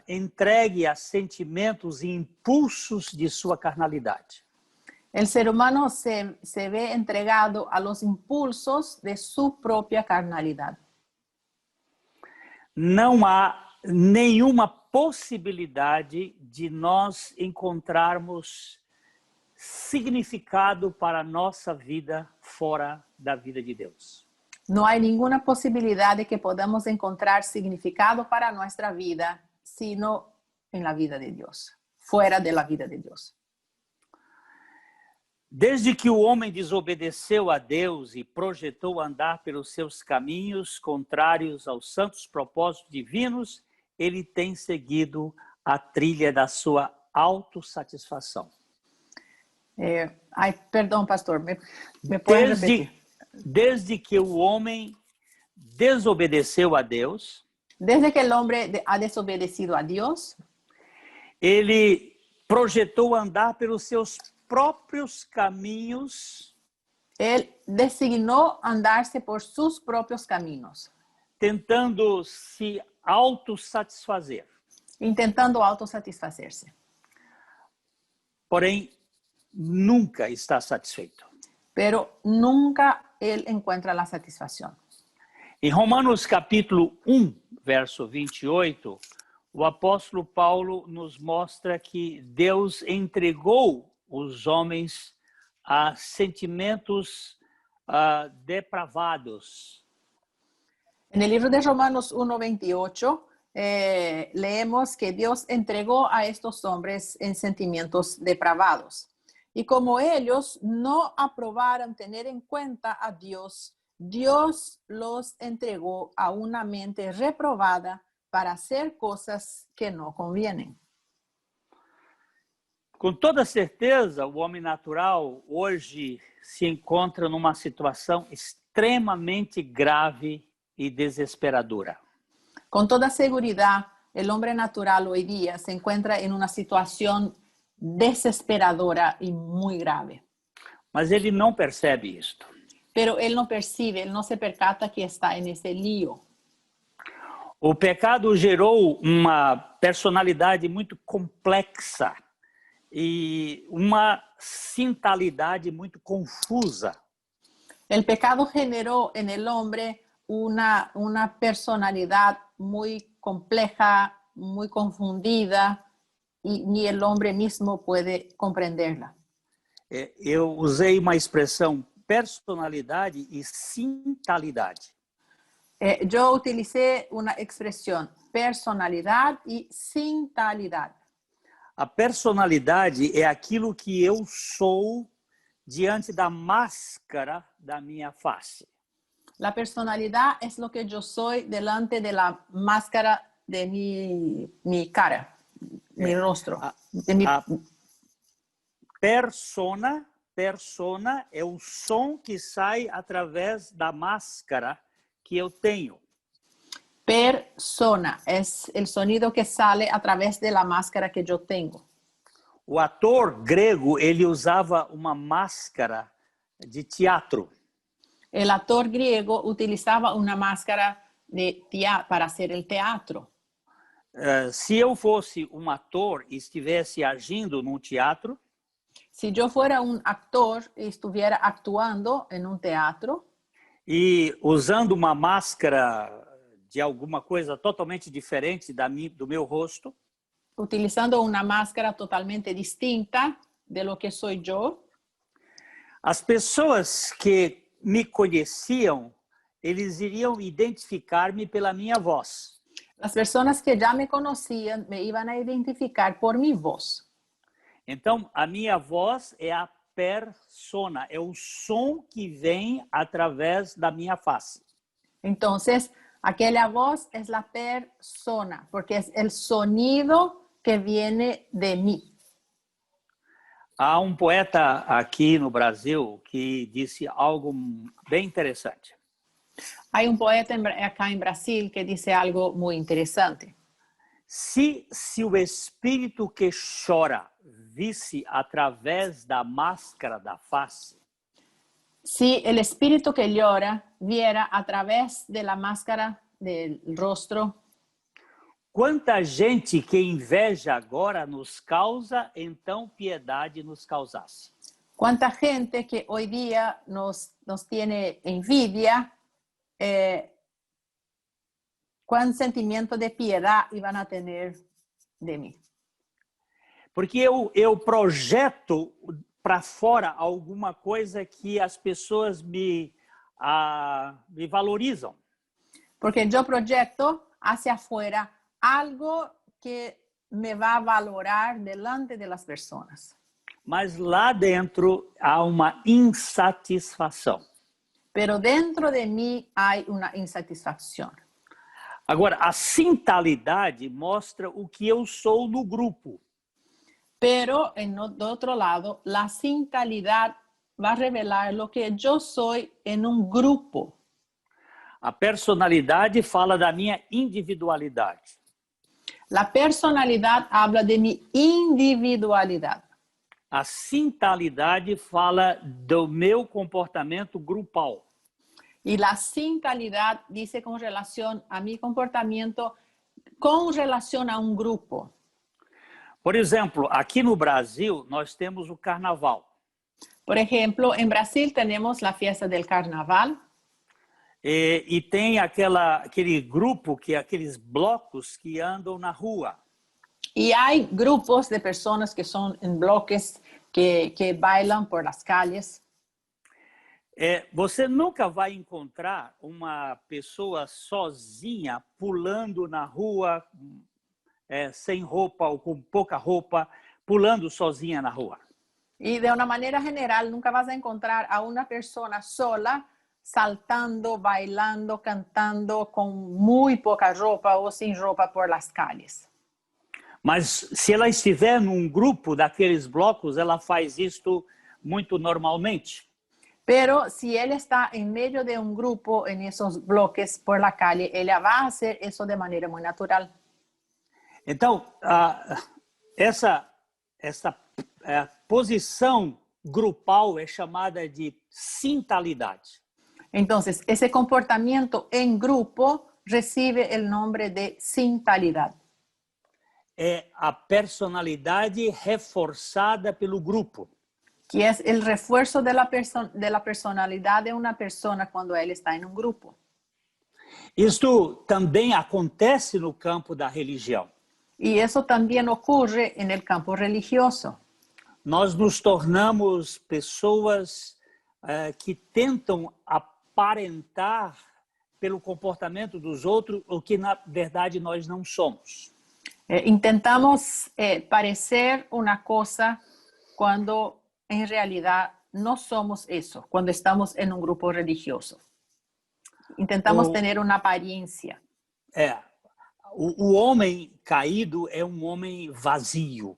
entregue a sentimentos e impulsos de sua carnalidade. El ser humano se ve entregado a los impulsos de su propia carnalidad. Não há nenhuma possibilidade de nós encontrarmos significado para a nossa vida fora da vida de Deus. No hay ninguna posibilidad de que podamos encontrar significado para nuestra vida, sino en la vida de Dios, fuera de la vida de Dios. Desde que o homem desobedeceu a Deus e projetou andar pelos seus caminhos contrários aos santos propósitos divinos, ele tem seguido a trilha da sua autossatisfação. Perdão, pastor, me pode repetir? Desde que o homem desobedeceu a Deus, Desde que el hombre ha desobedecido a Dios, ele projetou andar pelos seus próprios caminhos, él designó andarse por sus propios caminos, tentando se autossatisfazer. intentando autosatisfacerse. Porém, nunca está satisfeito. Pero nunca él encuentra la satisfacción. Em Romanos capítulo 1, verso 28, o apóstolo Paulo nos mostra que Deus entregou os homens a sentimentos depravados. En el libro de Romanos 1:28 leemos que Dios entregó a estos hombres en sentimientos depravados. Y como ellos no aprobaron tener en cuenta a Dios, Dios los entregó a una mente reprobada para hacer cosas que no convienen. Com toda certeza, o homem natural hoje se encontra numa situação extremamente grave e desesperadora. Con toda seguridad, el hombre natural hoy día se encuentra en una situación desesperadora y muy grave. Mas ele não percebe isto. Pero él no percibe, él no se percata que está en ese lío. O pecado gerou uma personalidade muito complexa e uma sintalidade muito confusa. El pecado generó en el hombre una personalidad muy compleja, muy confundida, y ni el hombre mismo puede comprenderla. Eu usei uma expressão personalidade e sintalidade. Yo utilicé una expresión, personalidad y sintalidad. A personalidade é aquilo que eu sou diante da máscara da minha face. La personalidad es lo que yo soy delante de la máscara de mi cara, mi rostro. Persona é o som que sai através da máscara que eu tenho. Persona es el sonido que sale a través de la máscara que yo tengo. O ator grego, ele usava uma máscara de teatro. El actor griego utilizaba una máscara para hacer el teatro. Se eu fosse um ator e estivesse agindo num teatro, si yo fuera un actor y estuviera actuando en un teatro, e usando uma máscara de alguma coisa totalmente diferente do meu rosto, utilizando una máscara totalmente distinta de lo que soy yo, as pessoas que me conheciam, eles iriam identificar-me pela minha voz. Las personas que ya me conocían me iban a identificar por mi voz. Então, a minha voz é a persona, é o som que vem através da minha face. Entonces, aquella voz es la persona, porque es el sonido que viene de mí. Há um poeta aqui no Brasil que disse algo bem interessante. Hay un poeta acá en Brasil que dice algo muy interesante. Se o espírito que chora visse através da máscara da face, si el espíritu que llora viera a través de la máscara del rostro, quanta gente que inveja agora nos causa, então piedade nos causasse. Cuánta gente que hoy día nos tiene envidia, cuán sentimiento de piedad iban a tener de mí. Porque eu projeto para fora alguma coisa que as pessoas me valorizam. Porque yo proyecto hacia afuera algo que me va a valorar delante de las personas. mas lá dentro há uma insatisfação. Pero dentro de mí hay una insatisfacción. Agora, a sintalidade mostra o que eu sou no grupo. Pero de otro lado, la sintalidad va a revelar lo que yo soy en un grupo. A personalidade fala da minha individualidade. La personalidad habla de mi individualidad. A sintalidade fala do meu comportamento grupal. Y la sintalidad dice con relación a mi comportamiento, con relación a un grupo. Por exemplo, aqui no Brasil, nós temos o carnaval. Por ejemplo, en Brasil tenemos la fiesta del carnaval. E tem aquele grupo, aqueles blocos que andam na rua. Y hay grupos de personas que son en bloques que bailan por las calles. Você nunca vai encontrar uma pessoa sozinha pulando na rua, sem roupa ou com pouca roupa, pulando sozinha na rua. Y de una manera general, nunca vas a encontrar a una persona sola saltando, bailando, cantando con muy poca ropa o sin ropa por las calles. Mas se ela estiver num grupo daqueles blocos, ela faz isto muito normalmente. Pero si él está en medio de un grupo en esos bloques por la calle, ella va a hacer eso de manera muy natural. Então, essa posição grupal é chamada de sintalidade. Entonces, ese comportamiento en grupo recibe el nombre de sintalidad. É a personalidade reforçada pelo grupo. Que es el refuerzo de la personalidad de una persona cuando él está en un grupo. Isto também acontece no campo da religião. Y eso también ocurre en el campo religioso. Nós nos tornamos pessoas que tentam aparentar pelo comportamento dos outros o que na verdade nós não somos. Intentamos parecer una cosa cuando en realidad no somos eso, cuando estamos en un grupo religioso. Intentamos tener una apariencia. O homem caído é um homem vazio.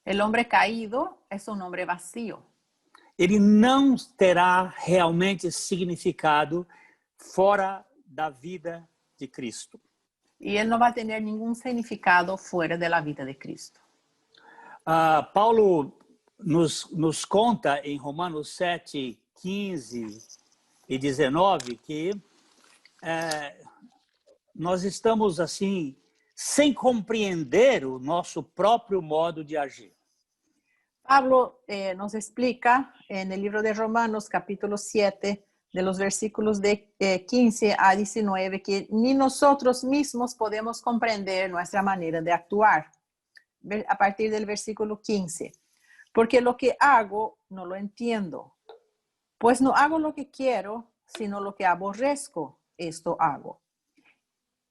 El hombre caído es un hombre vacío. Ele não terá realmente significado fora da vida de Cristo. Y él no va a tener ningún significado fuera de la vida de Cristo. Paulo nos conta em Romanos 7, 15 e 19 que nós estamos assim, sem compreender o nosso próprio modo de agir. Pablo nos explica en el libro de Romanos, capítulo 7, de los versículos de 15 a 19, que ni nosotros mismos podemos comprender nuestra manera de actuar. A partir del versículo 15. Porque lo que hago no lo entiendo. Pues no hago lo que quiero, sino lo que aborrezco, esto hago.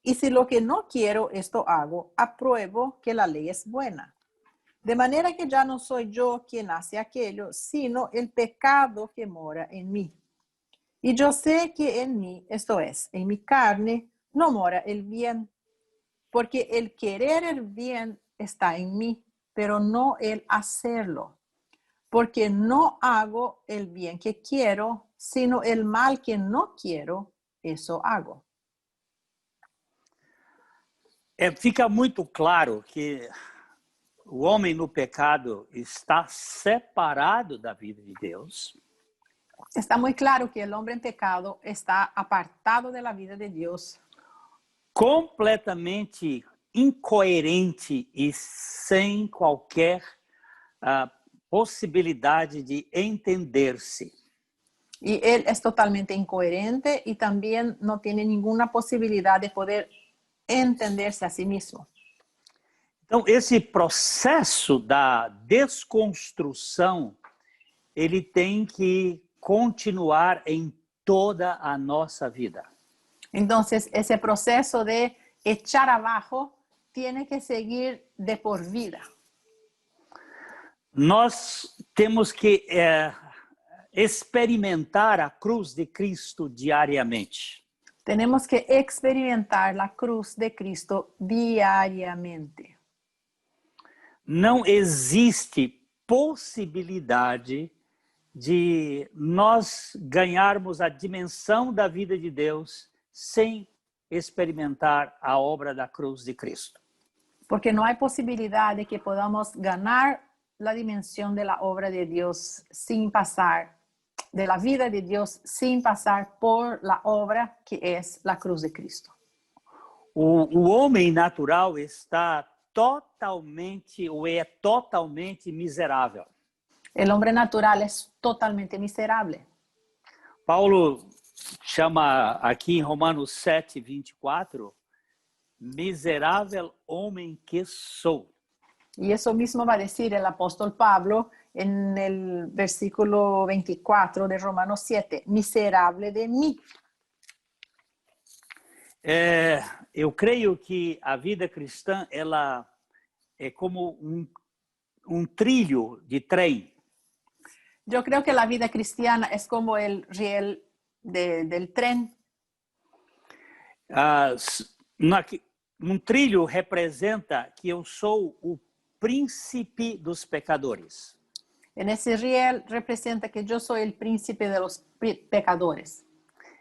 Y si lo que no quiero, esto hago, apruebo que la ley es buena. De manera que ya no soy yo quien hace aquello, sino el pecado que mora en mí. Y yo sé que en mí, esto es, en mi carne, no mora el bien. Porque el querer el bien está en mí, pero no el hacerlo. Porque no hago el bien que quiero, sino el mal que no quiero, eso hago. Fica muito claro que o homem no pecado está separado da vida de Deus. Está muy claro que el hombre en pecado está apartado de la vida de Dios. Completamente incoerente e sem qualquer possibilidade de entender-se. Y él es totalmente incoherente y también no tiene ninguna posibilidad de poder entenderse a sí mismo. Então, esse processo da desconstrução, ele tem que continuar em toda a nossa vida. Entonces, ese proceso de echar abajo tiene que seguir de por vida. nós temos que experimentar a cruz de Cristo diariamente. Tenemos que experimentar la cruz de Cristo diariamente. Não existe possibilidade de nós ganharmos a dimensão da vida de Deus sem experimentar a obra da cruz de Cristo. Porque no hay posibilidad de que podamos ganar la dimensión de la obra de Dios sin pasar, de la vida de Dios sin pasar por la obra que es la cruz de Cristo. O homem natural está totalmente ou é totalmente miserável. El hombre natural es totalmente miserable. Paulo chama aqui em Romanos 7, 24, miserável homem que sou. Y eso mismo va a decir el apóstol Pablo en el versículo 24 de Romanos 7, miserable de mí. Eu creio que a vida cristã ela é como trilho de trem. Yo creo que la vida cristiana es como el riel del tren. Trilho representa que eu sou o príncipe dos pecadores. En ese riel representa que yo soy el príncipe de los pecadores.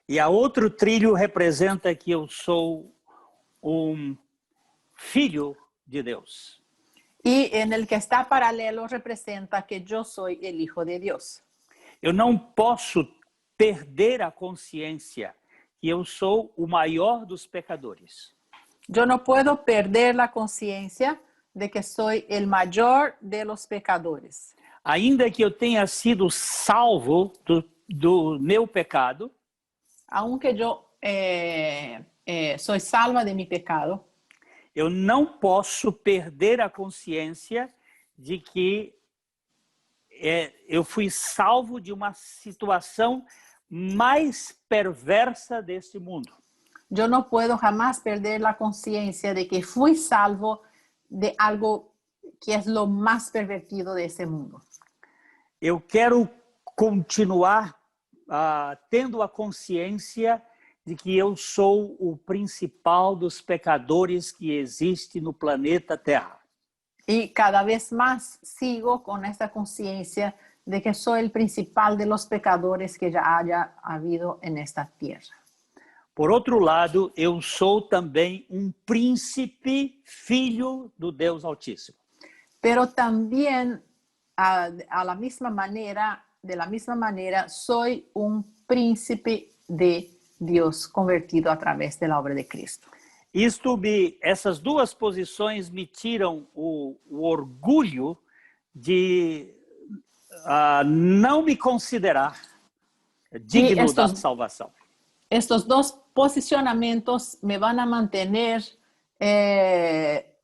E a outro trilho representa que eu sou filho de Deus. Y en el que está paralelo representa que yo soy el hijo de Dios. Eu não posso perder a consciência que eu sou o maior dos pecadores. Yo no puedo perder la conciencia de que soy el mayor de los pecadores. Ainda que eu tenha sido salvo do meu pecado, Aunque yo soy salva de mi pecado, eu não posso perder a consciência de que eu fui salvo de uma situação mais perversa deste mundo. yo no puedo jamás perder la conciencia de que fui salvo de algo que es lo más pervertido de ese mundo. Eu quero continuar tendo a consciência de que eu sou o principal dos pecadores que existe no planeta Terra. Y cada vez más sigo con esta conciencia de que soy el principal de los pecadores que ya haya habido en esta tierra. Por outro lado, eu sou também príncipe, filho do Deus Altíssimo. Pero también de la misma manera, soy un príncipe de Dios convertido a través de la obra de Cristo. Essas duas posições me tiram o orgulho de não me considerar digno da salvação. Estos dos posicionamientos me van a mantener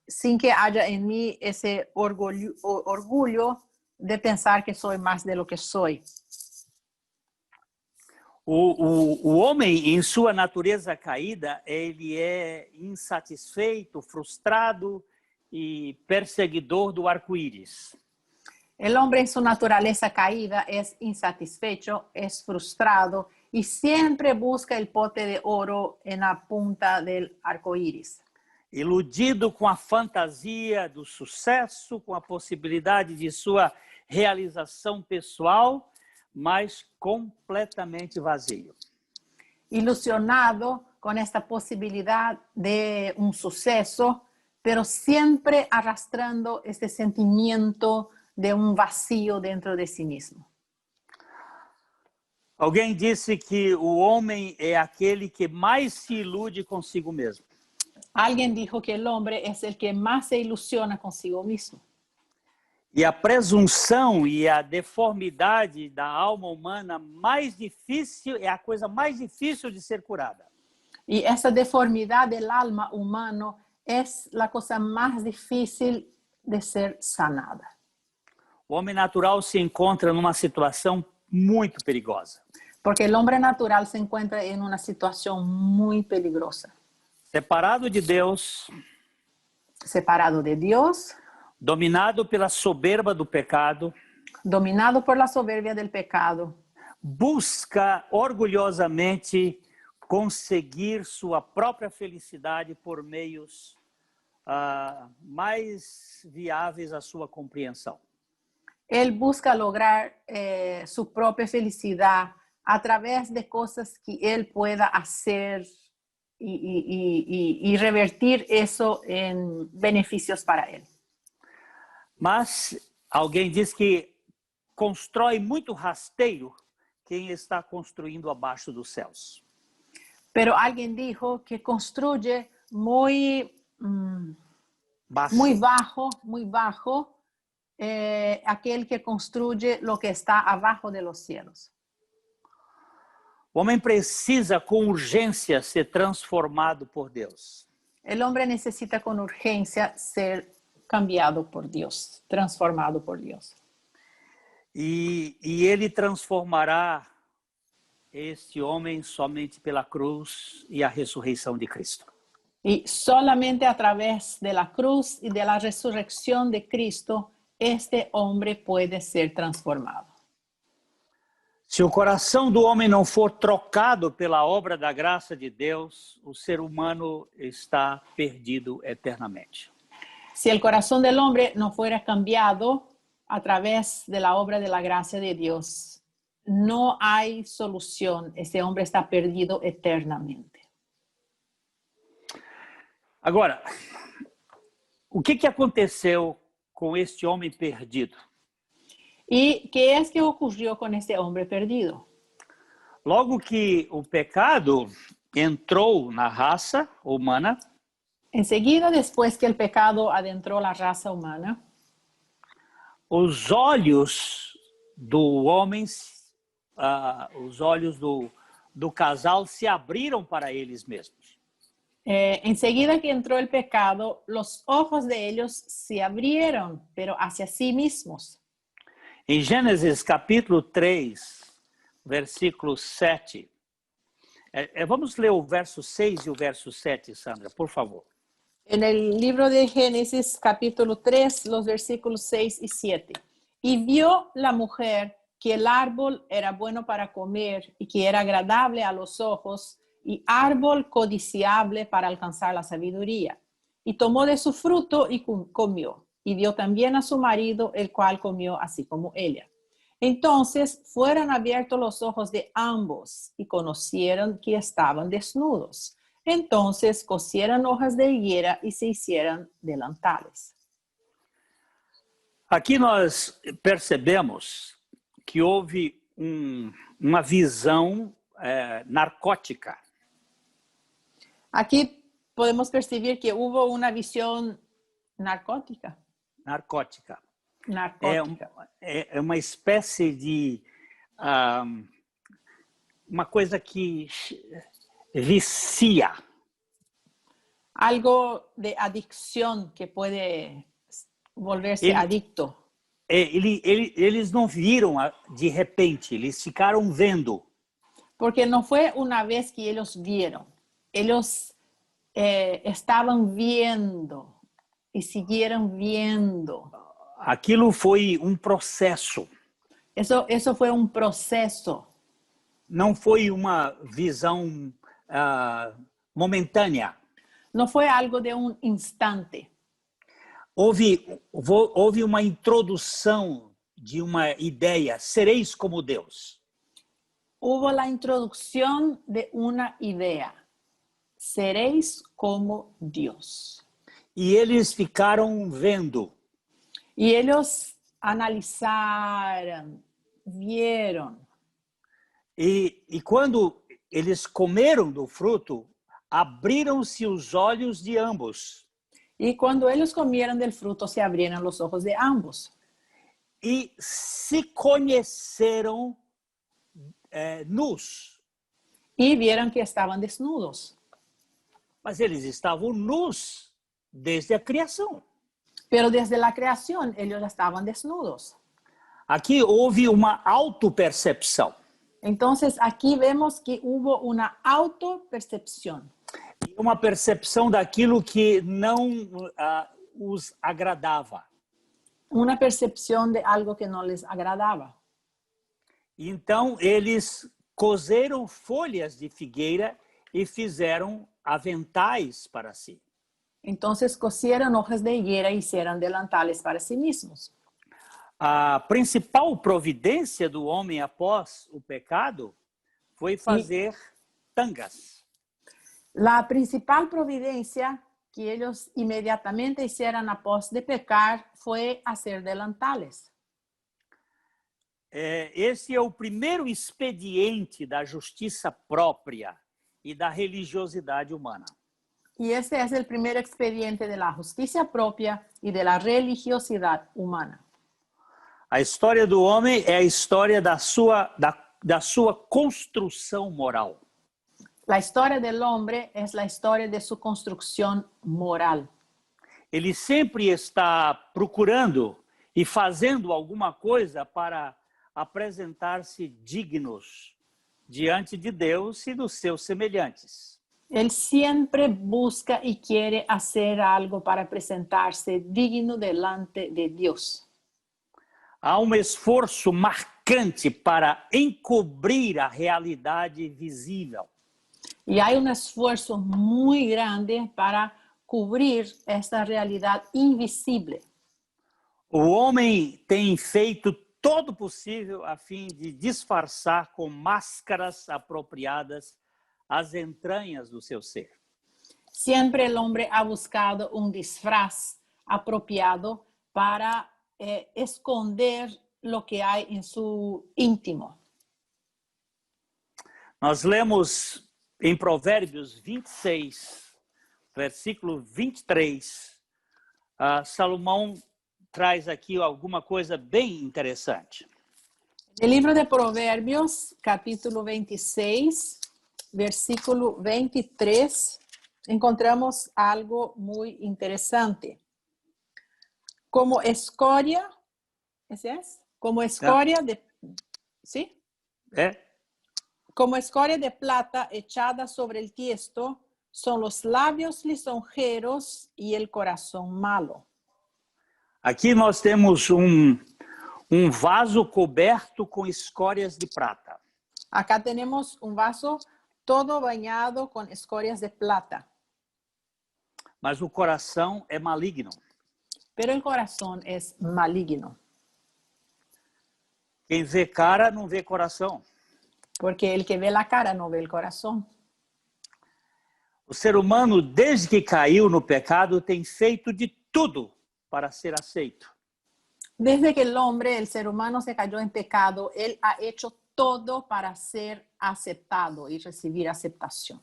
sin que haya en mí ese orgullo de pensar que soy más de lo que soy. O homem, em sua natureza caída, ele é insatisfeito, frustrado e perseguidor do arco-íris. El hombre en su naturaleza caída es insatisfecho, es frustrado y siempre busca el pote de oro en la punta del arco iris. Iludido com a fantasia do sucesso, com a possibilidade de sua realização pessoal, mas completamente vazio. Ilusionado con esta posibilidad de un suceso, pero siempre arrastrando este sentimiento de un vacío dentro de sí mismo. Alguém disse que o homem é aquele que mais se ilude consigo mesmo. Alguien dijo que el hombre es el que más se ilusiona consigo mismo. E a presunção e a deformidade da alma humana mais difícil é a coisa mais difícil de ser curada. Y esa deformidad del alma humano es la cosa más difícil de ser sanada. O homem natural se encontra numa situação muito perigosa. Porque el hombre natural se encuentra en una situación muy peligrosa. Separado de Deus, separado de Dios, dominado pela soberba do pecado, dominado por la soberbia del pecado, busca orgulhosamente conseguir sua própria felicidade por meios mais viáveis à sua compreensão. él busca lograr su propia felicidad a través de cosas que él pueda hacer y revertir eso en beneficios para él. Mas alguém diz que constrói muito rasteiro quem está construindo abaixo dos céus. Pero alguien dijo que construye muy bajo aquel que construye lo que está abajo de los cielos. O homem precisa com urgência ser transformado por Deus. El hombre necesita con urgencia ser cambiado por Dios, transformado por Dios. E ele transformará este homem somente pela cruz e a ressurreição de Cristo. Y solamente a través de la cruz y de la resurrección de Cristo, este hombre puede ser transformado. Se o coração do homem não for trocado pela obra da graça de Deus, o ser humano está perdido eternamente. Si el corazón del hombre no fuera cambiado a través de la obra de la gracia de Dios, no hay solución. Ese hombre está perdido eternamente. Agora, o que aconteceu com este homem perdido? ¿Y qué es que ocurrió con este hombre perdido? Logo que o pecado entrou na raça humana, Enseguida, después que el pecado adentró la raza humana, os olhos do homem, os olhos do casal se abriram para eles mesmos. enseguida que entró el pecado, los ojos de ellos se abrieron, pero hacia sí mismos. Em Gênesis capítulo 3, versículo 7. Vamos ler o verso 6 e o verso 7, Sandra, por favor. En el libro de Génesis, capítulo 3, los versículos 6 y 7. Y vio la mujer que el árbol era bueno para comer y que era agradable a los ojos y árbol codiciable para alcanzar la sabiduría. Y tomó de su fruto y comió. Y dio también a su marido, el cual comió así como ella. Entonces fueron abiertos los ojos de ambos y conocieron que estaban desnudos. Entonces cosieron hojas de higuera y se hicieron delantales. Aqui nós percebemos que houve uma visão narcótica. Aquí podemos percibir que hubo una visión narcótica. Narcótica. É uma espécie de uma coisa que vicia. Algo de adicción que puede volverse adicto. Eles não viram de repente, eles ficaram vendo. Porque no fue una vez que ellos vieron. Ellos estaban viendo y siguieron viendo. Aquilo foi processo. Eso fue un proceso. Não foi uma visão momentânea. No fue algo de un instante. Houve uma introdução de uma ideia, sereis como Deus. Hubo la introducción de una idea. Seréis como Dios. E eles ficaram vendo. Y ellos analizaron, vieron. E quando eles comeram do fruto, abriram-se os olhos de ambos. Y cuando ellos comieron del fruto, se abrieron los ojos de ambos. E se conheceram nus. Y vieron que estaban desnudos. Mas eles estavam nus desde a criação. Pero desde la creación, ellos estaban desnudos. Aqui houve uma autopercepção. Entonces, aquí vemos que hubo una autopercepción. Uma percepção daquilo que não os agradava. una percepción de algo que no les agradaba. Então, eles cozeram folhas de figueira e fizeram aventais para si. Entonces cosieron hojas de higuera y hicieron delantales para sí mismos. A principal providência do homem após o pecado foi fazer tangas. La principal providencia que ellos inmediatamente hicieron após de pecar fue hacer delantales. Esse é o primeiro expediente da justiça própria e da religiosidade humana. Y este es el primer expediente de la justicia propia y de la religiosidad humana. A história do homem é a história da sua construção moral. La historia del hombre es la historia de su construcción moral. Ele sempre está procurando e fazendo alguma coisa para apresentar-se dignos diante de Deus e dos seus semelhantes. Él siempre busca y quiere hacer algo para presentarse digno delante de Dios. Há um esforço marcante para encobrir a realidade visível. Y hay un esfuerzo muy grande para cubrir esta realidad invisible. O homem tem feito todo o possível a fim de disfarçar com máscaras apropriadas as entranhas do seu ser. Siempre el hombre ha buscado un disfraz apropiado para esconder lo que hay en su íntimo. Nós lemos em Provérbios 26, versículo 23, Salomão traz aqui alguma coisa bem interessante. El libro de Proverbios, capítulo 26, versículo 23, encontramos algo muy interesante. Como escoria, ¿ese es? Como escoria de, ¿sí? Como escoria de plata echada sobre el tiesto, son los labios lisonjeros y el corazón malo. Aqui nós temos um vaso coberto com escórias de prata. Acá tenemos un vaso todo bañado con escorias de plata. Mas o coração é maligno. Pero el corazón es maligno. Quem vê cara não vê coração. Porque el que ve la cara no ve el corazón. O ser humano, desde que caiu no pecado, tem feito de tudo para ser aceito. Desde que el ser humano se cayó en pecado, él ha hecho todo para ser aceptado y recibir aceptación.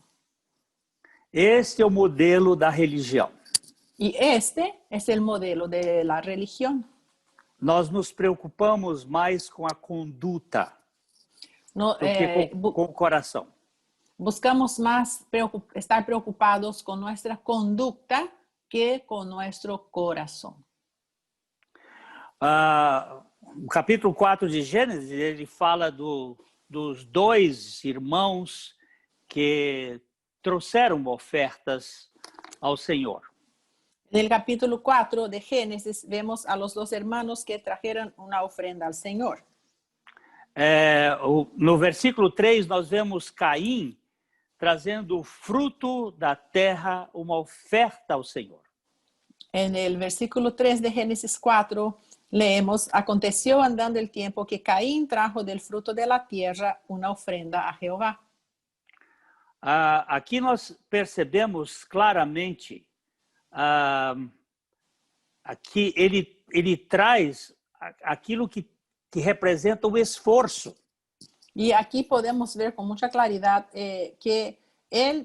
Este é o modelo da religião. Y este es el modelo de la religión. Nós nos preocupamos mais com a conduta do que com o coração. Buscamos más estar preocupados con nuestra conducta que con nuestro corazón. O capítulo 4 de Gênesis, ele fala dos dois irmãos que trouxeram ofertas ao Senhor. En el capítulo 4 de Génesis vemos a los dos hermanos que trajeron una ofrenda al Señor. No versículo 3, nós vemos Caim trazendo o fruto da terra, uma oferta ao Senhor. En el versículo 3 de Génesis 4 leemos: aconteció andando el tiempo que Caín trajo del fruto de la tierra una ofrenda a Jehová. Aqui nós percebemos claramente aqui ele traz aquilo que representa o esforço. Y aquí podemos ver con mucha claridad que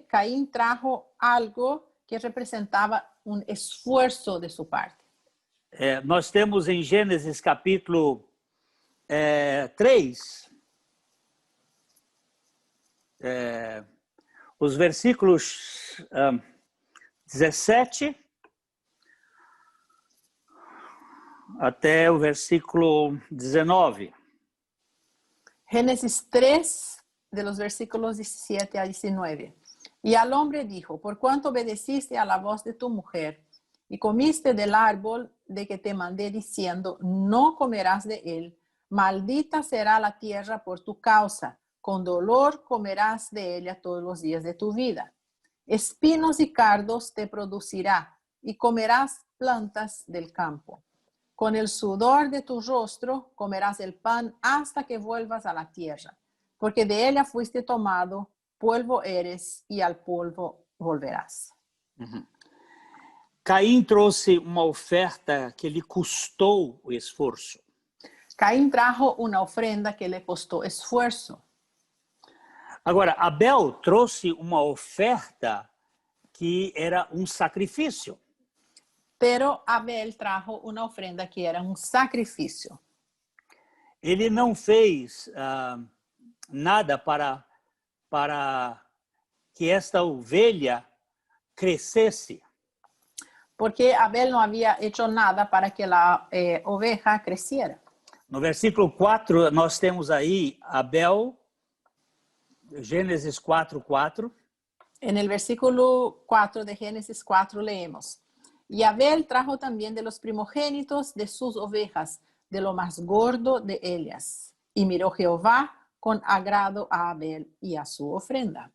Caín trajo algo que representaba un esfuerzo de su parte. Nós temos em Gênesis capítulo 3, os versículos 17 até o versículo 19. Génesis 3, de los versículos 17 a 19. Y al hombre dijo: por cuanto obedeciste a la voz de tu mujer y comiste del árbol de que te mandé diciendo, no comerás de él, maldita será la tierra por tu causa, con dolor comerás de ella todos los días de tu vida. Espinos y cardos te producirá, y comerás plantas del campo. Con el sudor de tu rostro comerás el pan hasta que vuelvas a la tierra, porque de ella fuiste tomado, polvo eres y al polvo volverás. Caim trouxe uma oferta que lhe custou o esforço. Caín trajo una ofrenda que le costó esfuerzo. Agora, Abel trouxe uma oferta que era um sacrifício. Pero Abel trajo una ofrenda que era un sacrificio. Ele não fez nada para que esta ovelha crescesse. Porque Abel no había hecho nada para que la oveja creciera. No versículo 4, nós temos aí Abel, Gênesis 4:4. En el versículo 4 de Génesis 4 leemos, y Abel trajo también de los primogénitos de sus ovejas, de lo más gordo de ellas. Y miró Jehová con agrado a Abel y a su ofrenda.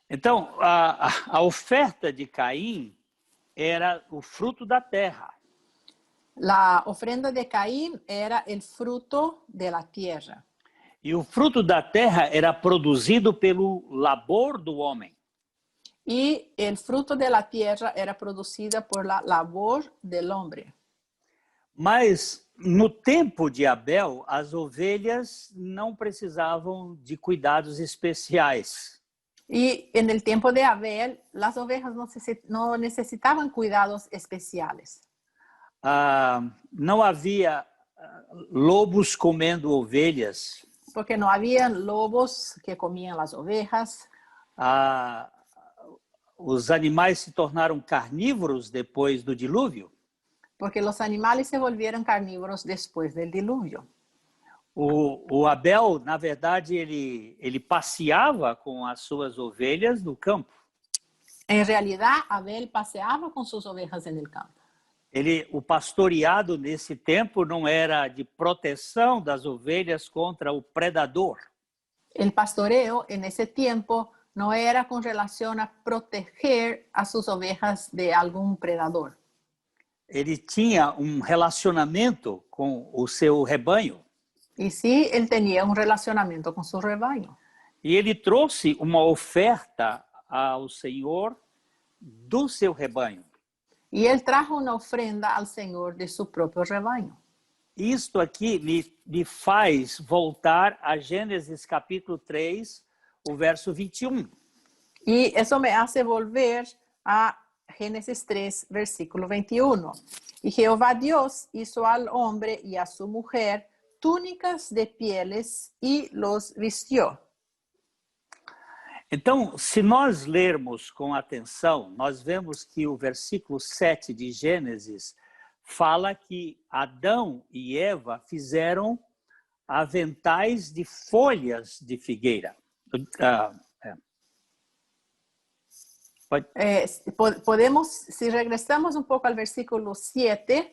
Então, a oferta de Caim era o fruto da terra. La ofrenda de Caín era el fruto de la tierra. E o fruto da terra era produzido pelo labor do homem. Y el fruto de la tierra era producida por la labor del hombre. Mas no tempo de Abel, as ovelhas não precisavam de cuidados especiais. Y en el tiempo de Abel, las ovejas no necesitaban cuidados especiales. Não havia lobos comendo ovelhas. Porque no habían lobos que comían las ovejas. Os animais se tornaram carnívoros depois do dilúvio. Porque los animales se volvieron carnívoros después del diluvio. O Abel, na verdade, ele passeava com as suas ovelhas no campo. En realidad, Abel paseaba con sus ovejas en el campo. O pastoreado nesse tempo não era de proteção das ovelhas contra o predador. El pastoreo en ese tiempo no era con relación a proteger a sus ovejas de algún predador. Ele tinha um relacionamento com o seu rebanho. Y sí, él tenía un relacionamiento con su rebaño. E ele trouxe uma oferta ao Senhor do seu rebanho. Y él trajo una ofrenda al Señor de su propio rebaño. Isto aqui me faz voltar a Gênesis capítulo 3, o verso 21. Y eso me hace volver a Génesis 3, versículo 21. Y Jehová Dios hizo al hombre y a su mujer túnicas de pieles y los vistió. Então, se nós lermos com atenção, nós vemos que o versículo 7 de Gênesis fala que Adão e Eva fizeram aventais de folhas de figueira. Podemos, si regresamos un poco al versículo 7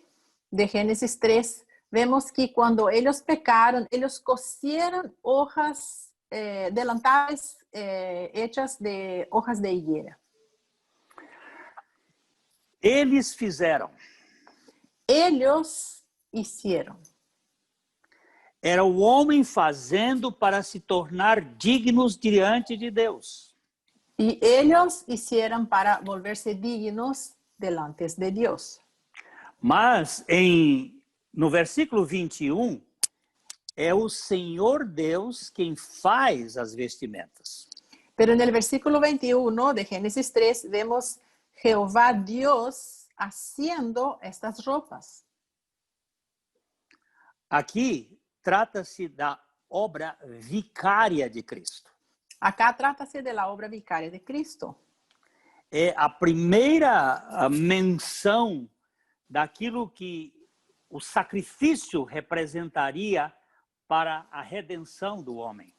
de Génesis 3, vemos que cuando ellos pecaron, ellos cosieron hojas, delantales hechas de hojas de higuera. Eles fizeram. Ellos hicieron. Era o homem fazendo para se tornar dignos diante de Deus. Y ellos hicieron para volverse dignos delante de Dios. Mas no versículo 21, é o Senhor Deus quem faz as vestimentas. Pero en el versículo 21 de Génesis 3 vemos Jehová Dios haciendo estas ropas. Aqui trata-se da obra vicária de Cristo. Acá trata-se de la obra vicaria de Cristo. É a primeira menção daquilo que o sacrifício representaria para a redenção do homem.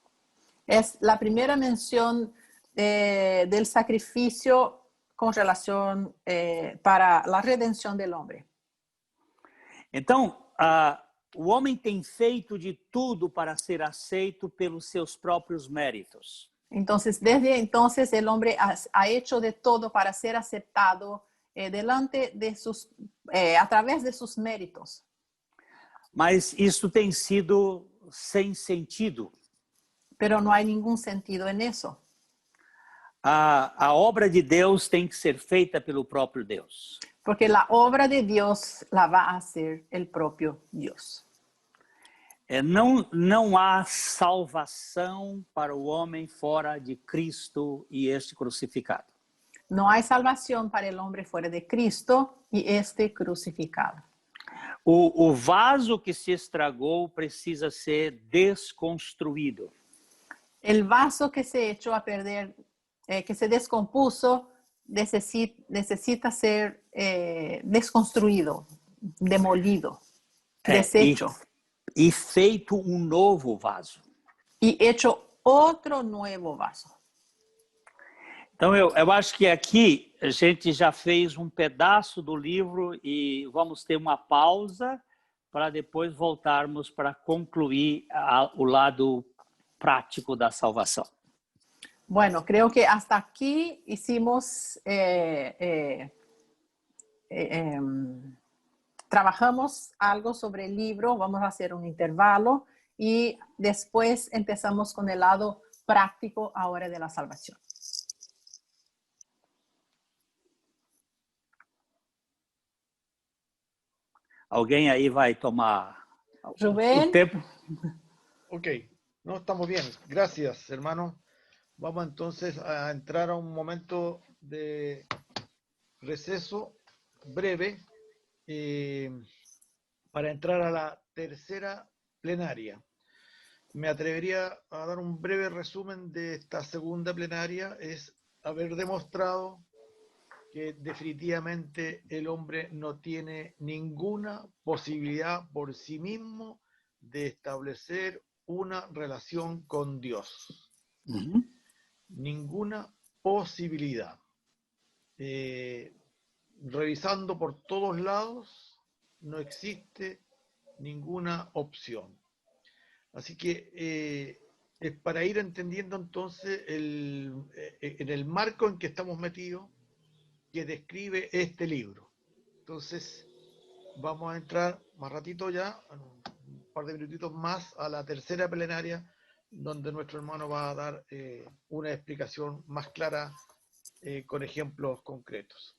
Es la primera mención del sacrificio com relação para a redenção do homem. Então, o homem tem feito de tudo para ser aceito pelos seus próprios méritos. Entonces, desde entonces el hombre ha hecho de todo para ser aceptado delante de a través de sus méritos. Mas isso tem sido sem sentido. Pero no hay ningún sentido en eso. A obra de Deus tem que ser feita pelo próprio Deus. Porque la obra de Dios la va a hacer el propio Dios. Não há salvação para o homem fora de Cristo e este crucificado. No hay salvación para el hombre fuera de Cristo y este crucificado. O vaso que se estragou precisa ser desconstruído. El vaso que se echó a perder, que se descompuso, necesita ser desconstruído, demolido, deshecho. E feito um novo vaso. Y hecho otro nuevo vaso. Então, eu acho que aqui a gente já fez um pedaço do livro e vamos ter uma pausa para depois voltarmos para concluir o lado prático da salvação. Bueno, creo que hasta aquí hicimos, trabajamos algo sobre el libro, vamos a hacer un intervalo y después empezamos con el lado práctico ahora de la salvación. Alguém aí vai tomar Rubén. o tempo? Ok, no, estamos bien. Gracias, hermano. Vamos entonces a entrar a un momento de receso breve para entrar a la tercera plenaria. Me atrevería a dar un breve resumen de esta segunda plenaria. Es haber demostrado que definitivamente el hombre no tiene ninguna posibilidad por sí mismo de establecer una relación con Dios. Uhum. Ninguna posibilidad. Revisando por todos lados, no existe ninguna opción. Así que es para ir entendiendo entonces en el marco en que estamos metidos, que describe este libro. Entonces, vamos a entrar más ratito ya, un par de minutitos más, a la tercera plenaria, donde nuestro hermano va a dar una explicación más clara con ejemplos concretos.